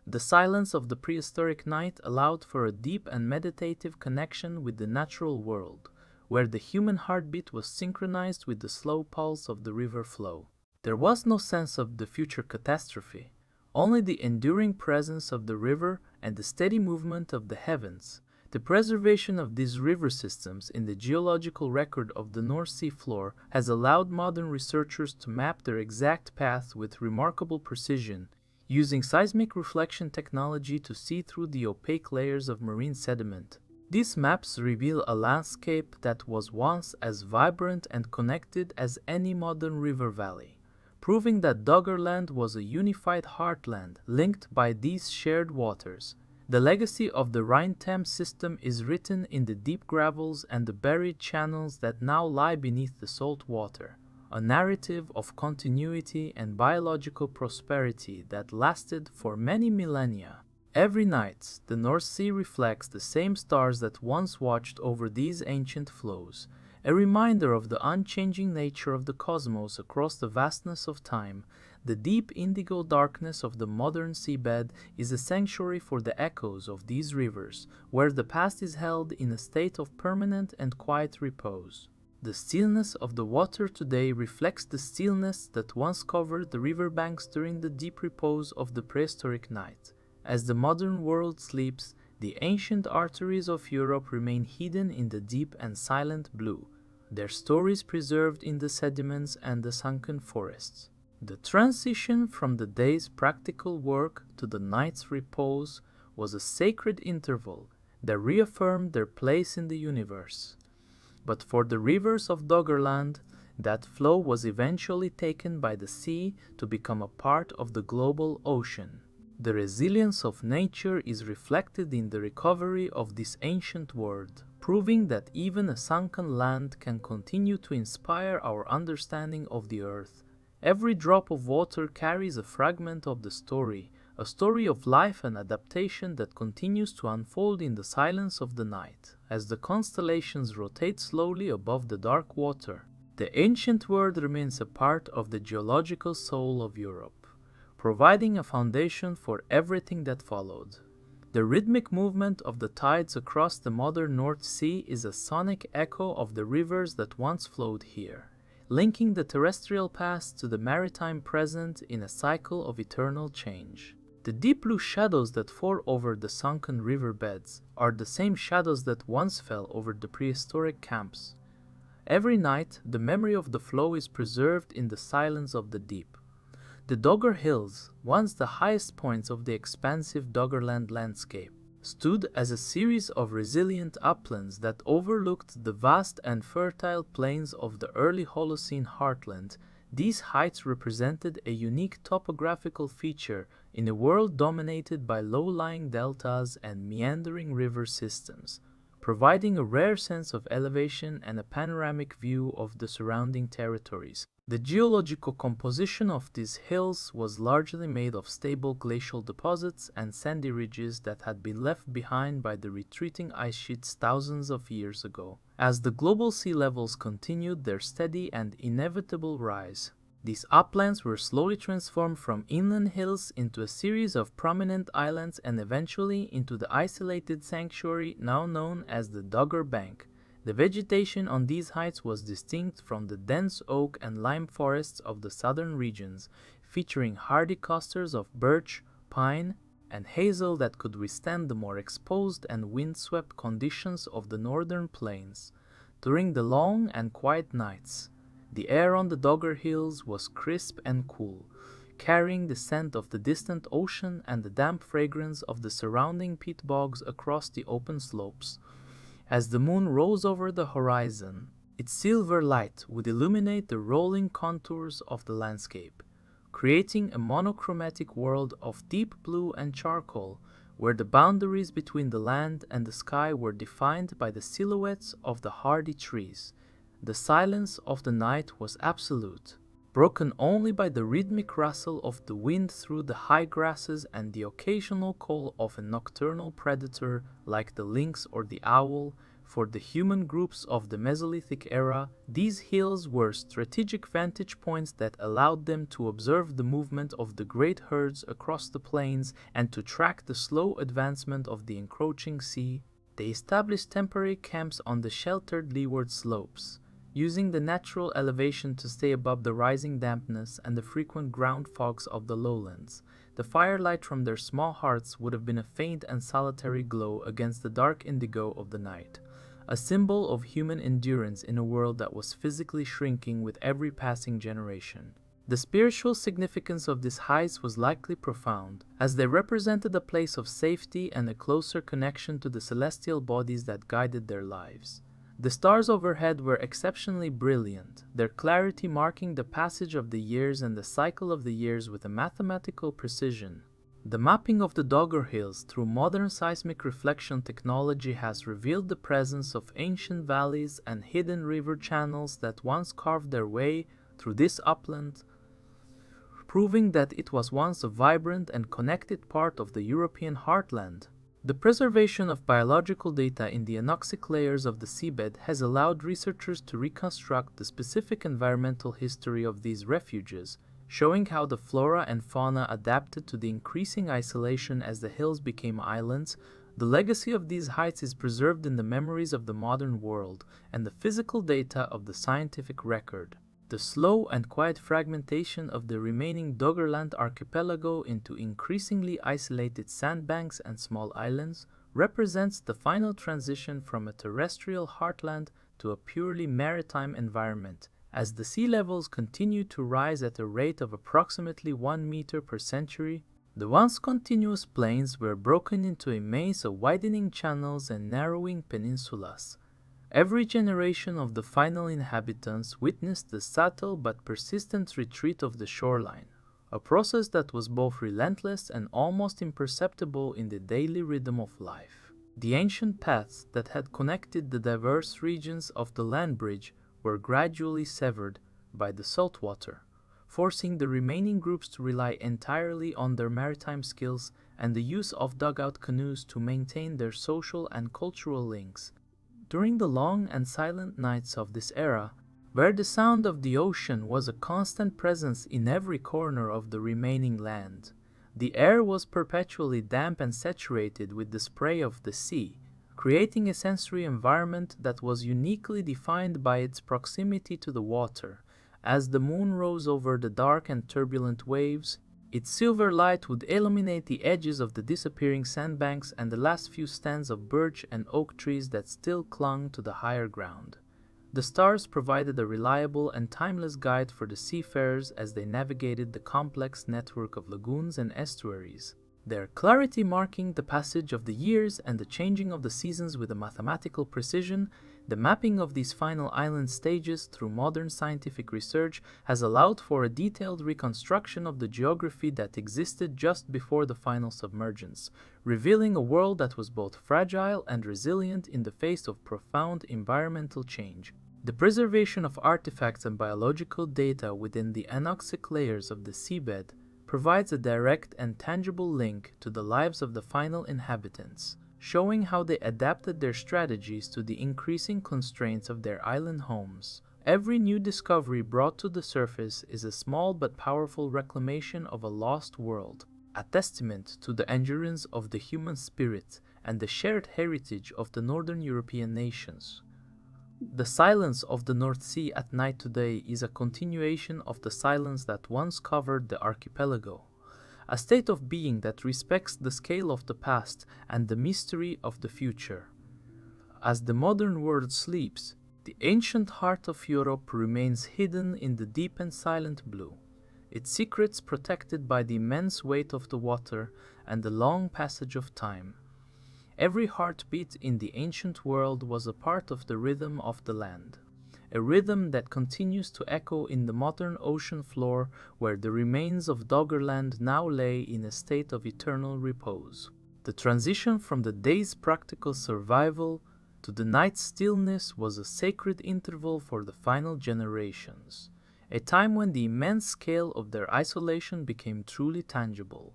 The silence of the prehistoric night allowed for a deep and meditative connection with the natural world, where the human heartbeat was synchronized with the slow pulse of the river flow. There was no sense of the future catastrophe, only the enduring presence of the river and the steady movement of the heavens. The preservation of these river systems in the geological record of the North Sea floor has allowed modern researchers to map their exact path with remarkable precision, using seismic reflection technology to see through the opaque layers of marine sediment. These maps reveal a landscape that was once as vibrant and connected as any modern river valley, proving that Doggerland was a unified heartland linked by these shared waters. The legacy of the Rhine-Thames system is written in the deep gravels and the buried channels that now lie beneath the salt water, a narrative of continuity and biological prosperity that lasted for many millennia. Every night, the North Sea reflects the same stars that once watched over these ancient flows, a reminder of the unchanging nature of the cosmos across the vastness of time. The deep indigo darkness of the modern seabed is a sanctuary for the echoes of these rivers, where the past is held in a state of permanent and quiet repose. The stillness of the water today reflects the stillness that once covered the riverbanks during the deep repose of the prehistoric night. As the modern world sleeps, the ancient arteries of Europe remain hidden in the deep and silent blue, their stories preserved in the sediments and the sunken forests. The transition from the day's practical work to the night's repose was a sacred interval that reaffirmed their place in the universe. But for the rivers of Doggerland, that flow was eventually taken by the sea to become a part of the global ocean. The resilience of nature is reflected in the recovery of this ancient world, proving that even a sunken land can continue to inspire our understanding of the earth. Every drop of water carries a fragment of the story, a story of life and adaptation that continues to unfold in the silence of the night. As the constellations rotate slowly above the dark water, the ancient world remains a part of the geological soul of Europe, providing a foundation for everything that followed. The rhythmic movement of the tides across the modern North Sea is a sonic echo of the rivers that once flowed here, linking the terrestrial past to the maritime present in a cycle of eternal change. The deep blue shadows that fall over the sunken riverbeds are the same shadows that once fell over the prehistoric camps. Every night, the memory of the flow is preserved in the silence of the deep. The Dogger Hills, once the highest points of the expansive Doggerland landscape, stood as a series of resilient uplands that overlooked the vast and fertile plains of the early Holocene heartland. These heights represented a unique topographical feature in a world dominated by low-lying deltas and meandering river systems, providing a rare sense of elevation and a panoramic view of the surrounding territories. The geological composition of these hills was largely made of stable glacial deposits and sandy ridges that had been left behind by the retreating ice sheets thousands of years ago. As the global sea levels continued their steady and inevitable rise, these uplands were slowly transformed from inland hills into a series of prominent islands and eventually into the isolated sanctuary now known as the Dogger Bank. The vegetation on these heights was distinct from the dense oak and lime forests of the southern regions, featuring hardy clusters of birch, pine, and hazel that could withstand the more exposed and windswept conditions of the northern plains. During the long and quiet nights, the air on the Dogger Hills was crisp and cool, carrying the scent of the distant ocean and the damp fragrance of the surrounding peat bogs across the open slopes. As the moon rose over the horizon, its silver light would illuminate the rolling contours of the landscape, creating a monochromatic world of deep blue and charcoal, where the boundaries between the land and the sky were defined by the silhouettes of the hardy trees. The silence of the night was absolute, broken only by the rhythmic rustle of the wind through the high grasses and the occasional call of a nocturnal predator like the lynx or the owl. For the human groups of the Mesolithic era, these hills were strategic vantage points that allowed them to observe the movement of the great herds across the plains and to track the slow advancement of the encroaching sea. They established temporary camps on the sheltered leeward slopes, using the natural elevation to stay above the rising dampness and the frequent ground fogs of the lowlands. The firelight from their small hearths would have been a faint and solitary glow against the dark indigo of the night, a symbol of human endurance in a world that was physically shrinking with every passing generation. The spiritual significance of these heights was likely profound, as they represented a place of safety and a closer connection to the celestial bodies that guided their lives. The stars overhead were exceptionally brilliant, their clarity marking the passage of the years and the cycle of the years with a mathematical precision. The mapping of the Dogger Hills through modern seismic reflection technology has revealed the presence of ancient valleys and hidden river channels that once carved their way through this upland, proving that it was once a vibrant and connected part of the European heartland. The preservation of biological data in the anoxic layers of the seabed has allowed researchers to reconstruct the specific environmental history of these refuges, showing how the flora and fauna adapted to the increasing isolation as the hills became islands. The legacy of these heights is preserved in the memories of the modern world and the physical data of the scientific record. The slow and quiet fragmentation of the remaining Doggerland archipelago into increasingly isolated sandbanks and small islands represents the final transition from a terrestrial heartland to a purely maritime environment. As the sea levels continue to rise at a rate of approximately 1 meter per century, the once continuous plains were broken into a maze of widening channels and narrowing peninsulas. Every generation of the final inhabitants witnessed the subtle but persistent retreat of the shoreline, a process that was both relentless and almost imperceptible in the daily rhythm of life. The ancient paths that had connected the diverse regions of the land bridge were gradually severed by the saltwater, forcing the remaining groups to rely entirely on their maritime skills and the use of dugout canoes to maintain their social and cultural links. During the long and silent nights of this era, where the sound of the ocean was a constant presence in every corner of the remaining land, the air was perpetually damp and saturated with the spray of the sea, creating a sensory environment that was uniquely defined by its proximity to the water. As the moon rose over the dark and turbulent waves, its silver light would illuminate the edges of the disappearing sandbanks and the last few stands of birch and oak trees that still clung to the higher ground. The stars provided a reliable and timeless guide for the seafarers as they navigated the complex network of lagoons and estuaries, their clarity marking the passage of the years and the changing of the seasons with a mathematical precision. The mapping of these final island stages through modern scientific research has allowed for a detailed reconstruction of the geography that existed just before the final submergence, revealing a world that was both fragile and resilient in the face of profound environmental change. The preservation of artifacts and biological data within the anoxic layers of the seabed provides a direct and tangible link to the lives of the final inhabitants, showing how they adapted their strategies to the increasing constraints of their island homes. Every new discovery brought to the surface is a small but powerful reclamation of a lost world, a testament to the endurance of the human spirit and the shared heritage of the northern European nations. The silence of the North Sea at night today is a continuation of the silence that once covered the archipelago, a state of being that respects the scale of the past and the mystery of the future. As the modern world sleeps, the ancient heart of Europe remains hidden in the deep and silent blue, its secrets protected by the immense weight of the water and the long passage of time. Every heartbeat in the ancient world was a part of the rhythm of the land, a rhythm that continues to echo in the modern ocean floor where the remains of Doggerland now lay in a state of eternal repose. The transition from the day's practical survival to the night's stillness was a sacred interval for the final generations, a time when the immense scale of their isolation became truly tangible.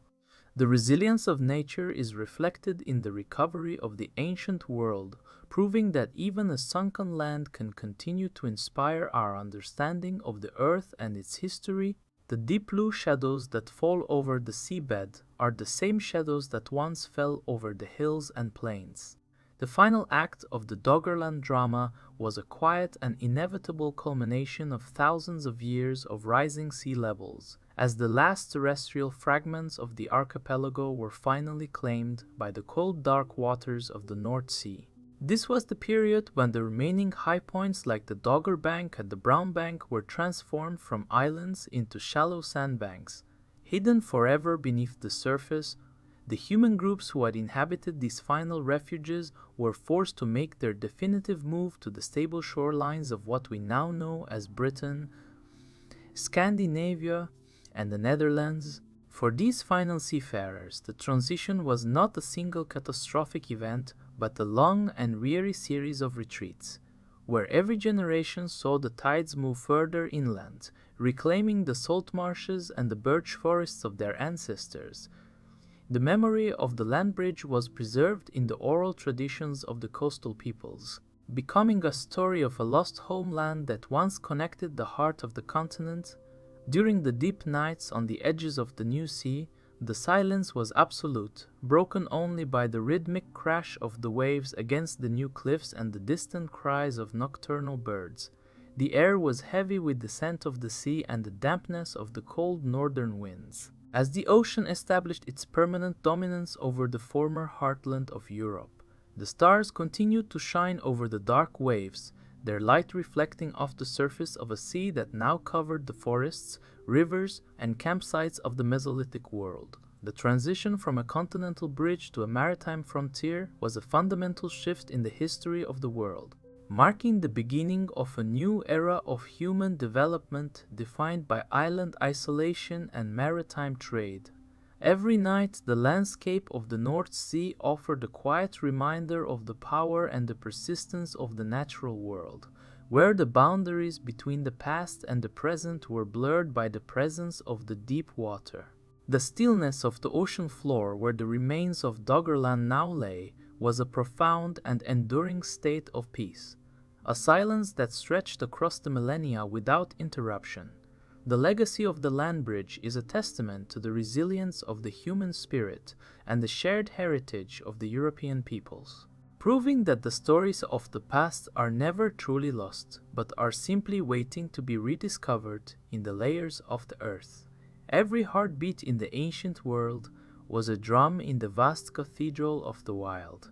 The resilience of nature is reflected in the recovery of the ancient world, proving that even a sunken land can continue to inspire our understanding of the earth and its history. The deep blue shadows that fall over the seabed are the same shadows that once fell over the hills and plains. The final act of the Doggerland drama was a quiet and inevitable culmination of thousands of years of rising sea levels, as the last terrestrial fragments of the archipelago were finally claimed by the cold dark waters of the North Sea. This was the period when the remaining high points like the Dogger Bank and the Brown Bank were transformed from islands into shallow sandbanks, hidden forever beneath the surface. The human groups who had inhabited these final refuges were forced to make their definitive move to the stable shorelines of what we now know as Britain, Scandinavia, and the Netherlands. For these final seafarers, the transition was not a single catastrophic event, but a long and weary series of retreats, where every generation saw the tides move further inland, reclaiming the salt marshes and the birch forests of their ancestors. The memory of the land bridge was preserved in the oral traditions of the coastal peoples, becoming a story of a lost homeland that once connected the heart of the continent. During the deep nights on the edges of the new sea, the silence was absolute, broken only by the rhythmic crash of the waves against the new cliffs and the distant cries of nocturnal birds. The air was heavy with the scent of the sea and the dampness of the cold northern winds. As the ocean established its permanent dominance over the former heartland of Europe, the stars continued to shine over the dark waves, their light reflecting off the surface of a sea that now covered the forests, rivers, and campsites of the Mesolithic world. The transition from a continental bridge to a maritime frontier was a fundamental shift in the history of the world, marking the beginning of a new era of human development defined by island isolation and maritime trade. Every night, the landscape of the North Sea offered a quiet reminder of the power and the persistence of the natural world, where the boundaries between the past and the present were blurred by the presence of the deep water. The stillness of the ocean floor, where the remains of Doggerland now lay, was a profound and enduring state of peace, a silence that stretched across the millennia without interruption. The legacy of the land bridge is a testament to the resilience of the human spirit and the shared heritage of the European peoples, proving that the stories of the past are never truly lost, but are simply waiting to be rediscovered in the layers of the earth. Every heartbeat in the ancient world was a drum in the vast cathedral of the wild,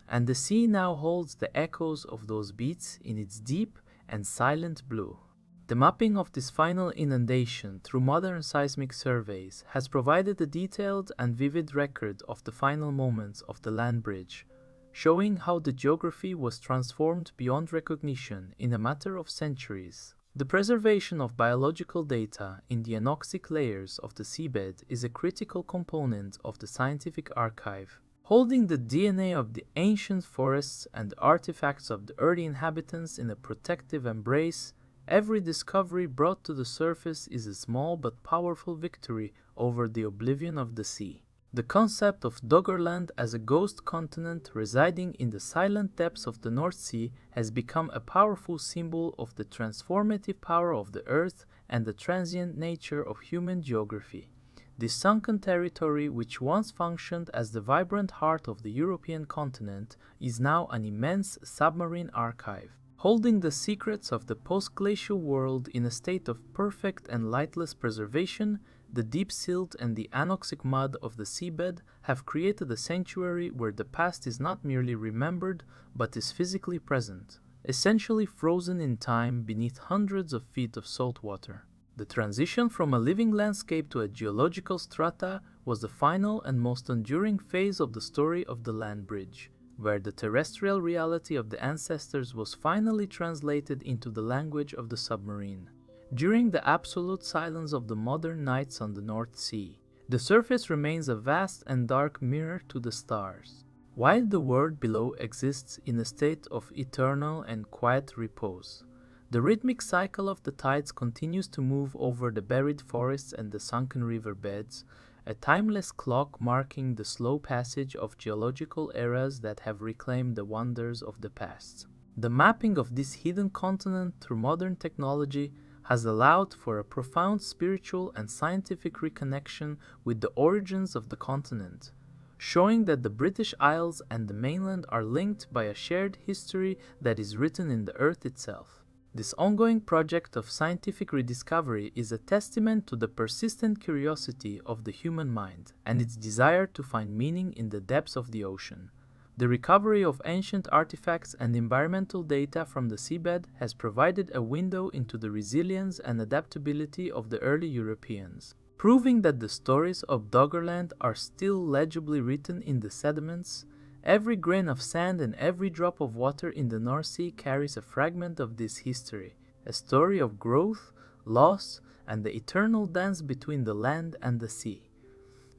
and the sea now holds the echoes of those beats in its deep and silent blue. The mapping of this final inundation through modern seismic surveys has provided a detailed and vivid record of the final moments of the land bridge, showing how the geography was transformed beyond recognition in a matter of centuries. The preservation of biological data in the anoxic layers of the seabed is a critical component of the scientific archive, holding the DNA of the ancient forests and artifacts of the early inhabitants in a protective embrace. Every discovery brought to the surface is a small but powerful victory over the oblivion of the sea. The concept of Doggerland as a ghost continent residing in the silent depths of the North Sea has become a powerful symbol of the transformative power of the earth and the transient nature of human geography. This sunken territory, which once functioned as the vibrant heart of the European continent, is now an immense submarine archive, holding the secrets of the post-glacial world in a state of perfect and lightless preservation. The deep silt and the anoxic mud of the seabed have created a sanctuary where the past is not merely remembered but is physically present, essentially frozen in time beneath hundreds of feet of salt water. The transition from a living landscape to a geological strata was the final and most enduring phase of the story of the land bridge, where the terrestrial reality of the ancestors was finally translated into the language of the submarine. During the absolute silence of the modern nights on the North Sea, the surface remains a vast and dark mirror to the stars, while the world below exists in a state of eternal and quiet repose. The rhythmic cycle of the tides continues to move over the buried forests and the sunken river beds, a timeless clock marking the slow passage of geological eras that have reclaimed the wonders of the past. The mapping of this hidden continent through modern technology has allowed for a profound spiritual and scientific reconnection with the origins of the continent, showing that the British Isles and the mainland are linked by a shared history that is written in the earth itself. This ongoing project of scientific rediscovery is a testament to the persistent curiosity of the human mind and its desire to find meaning in the depths of the ocean. The recovery of ancient artifacts and environmental data from the seabed has provided a window into the resilience and adaptability of the early Europeans, proving that the stories of Doggerland are still legibly written in the sediments. Every grain of sand and every drop of water in the North Sea carries a fragment of this history, a story of growth, loss, and the eternal dance between the land and the sea.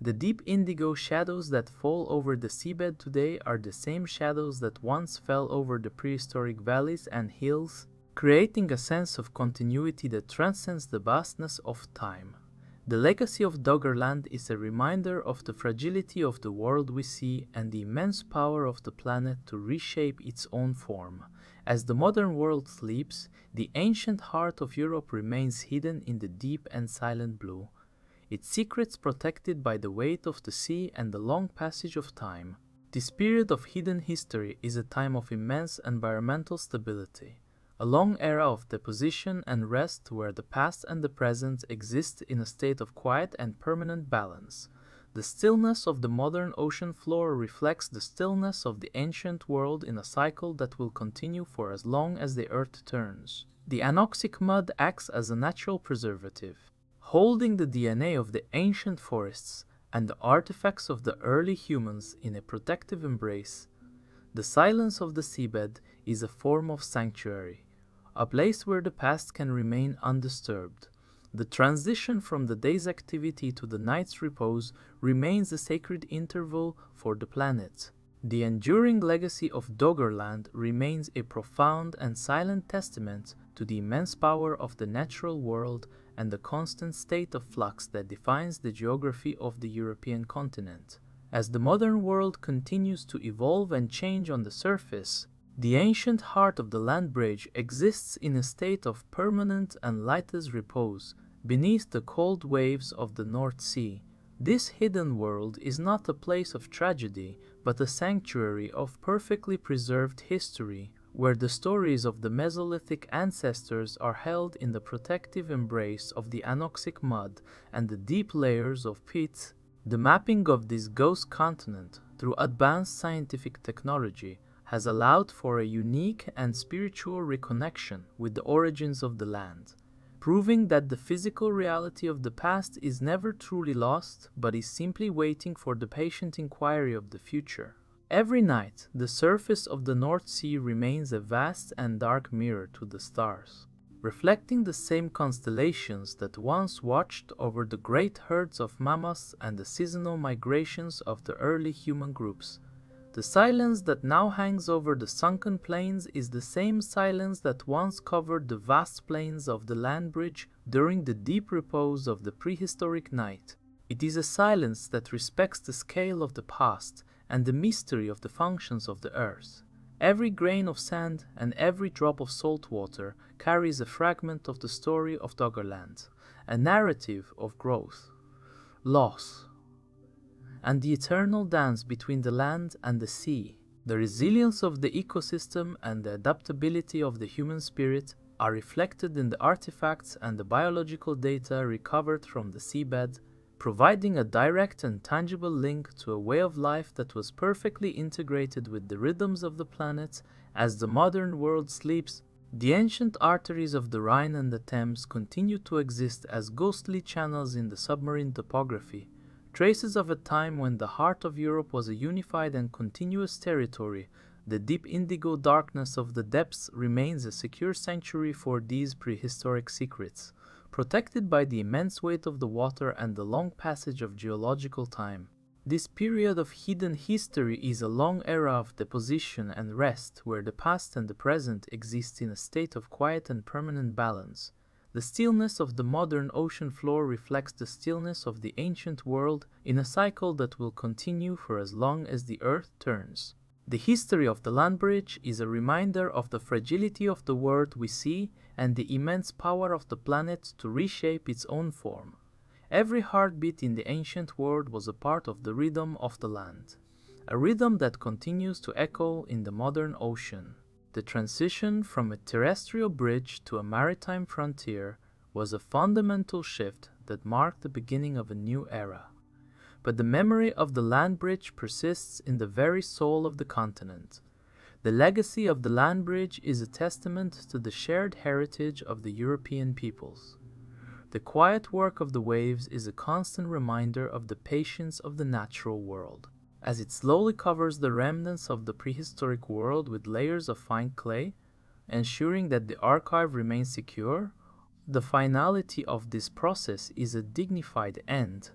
The deep indigo shadows that fall over the seabed today are the same shadows that once fell over the prehistoric valleys and hills, creating a sense of continuity that transcends the vastness of time. The legacy of Doggerland is a reminder of the fragility of the world we see and the immense power of the planet to reshape its own form. As the modern world sleeps, the ancient heart of Europe remains hidden in the deep and silent blue, its secrets protected by the weight of the sea and the long passage of time. This period of hidden history is a time of immense environmental stability, a long era of deposition and rest where the past and the present exist in a state of quiet and permanent balance. The stillness of the modern ocean floor reflects the stillness of the ancient world in a cycle that will continue for as long as the earth turns. The anoxic mud acts as a natural preservative, holding the DNA of the ancient forests and the artifacts of the early humans in a protective embrace. The silence of the seabed is a form of sanctuary, a place where the past can remain undisturbed. The transition from the day's activity to the night's repose remains a sacred interval for the planet. The enduring legacy of Doggerland remains a profound and silent testament to the immense power of the natural world and the constant state of flux that defines the geography of the European continent. As the modern world continues to evolve and change on the surface, the ancient heart of the land bridge exists in a state of permanent and lightless repose beneath the cold waves of the North Sea. This hidden world is not a place of tragedy, but a sanctuary of perfectly preserved history, where the stories of the Mesolithic ancestors are held in the protective embrace of the anoxic mud and the deep layers of peat. The mapping of this ghost continent through advanced scientific technology has allowed for a unique and spiritual reconnection with the origins of the land, proving that the physical reality of the past is never truly lost, but is simply waiting for the patient inquiry of the future. Every night, the surface of the North Sea remains a vast and dark mirror to the stars, reflecting the same constellations that once watched over the great herds of mammoths and the seasonal migrations of the early human groups. The silence that now hangs over the sunken plains is the same silence that once covered the vast plains of the land bridge during the deep repose of the prehistoric night. It is a silence that respects the scale of the past and the mystery of the functions of the earth. Every grain of sand and every drop of salt water carries a fragment of the story of Doggerland, a narrative of growth, loss, and the eternal dance between the land and the sea. The resilience of the ecosystem and the adaptability of the human spirit are reflected in the artifacts and the biological data recovered from the seabed, providing a direct and tangible link to a way of life that was perfectly integrated with the rhythms of the planet as the modern world sleeps. The ancient arteries of the Rhine and the Thames continue to exist as ghostly channels in the submarine topography, traces of a time when the heart of Europe was a unified and continuous territory. The deep indigo darkness of the depths remains a secure sanctuary for these prehistoric secrets, protected by the immense weight of the water and the long passage of geological time. This period of hidden history is a long era of deposition and rest, where the past and the present exist in a state of quiet and permanent balance. The stillness of the modern ocean floor reflects the stillness of the ancient world in a cycle that will continue for as long as the earth turns. The history of the land bridge is a reminder of the fragility of the world we see and the immense power of the planet to reshape its own form. Every heartbeat in the ancient world was a part of the rhythm of the land, a rhythm that continues to echo in the modern ocean. The transition from a terrestrial bridge to a maritime frontier was a fundamental shift that marked the beginning of a new era. But the memory of the land bridge persists in the very soul of the continent. The legacy of the land bridge is a testament to the shared heritage of the European peoples. The quiet work of the waves is a constant reminder of the patience of the natural world. As it slowly covers the remnants of the prehistoric world with layers of fine clay, ensuring that the archive remains secure, the finality of this process is a dignified end.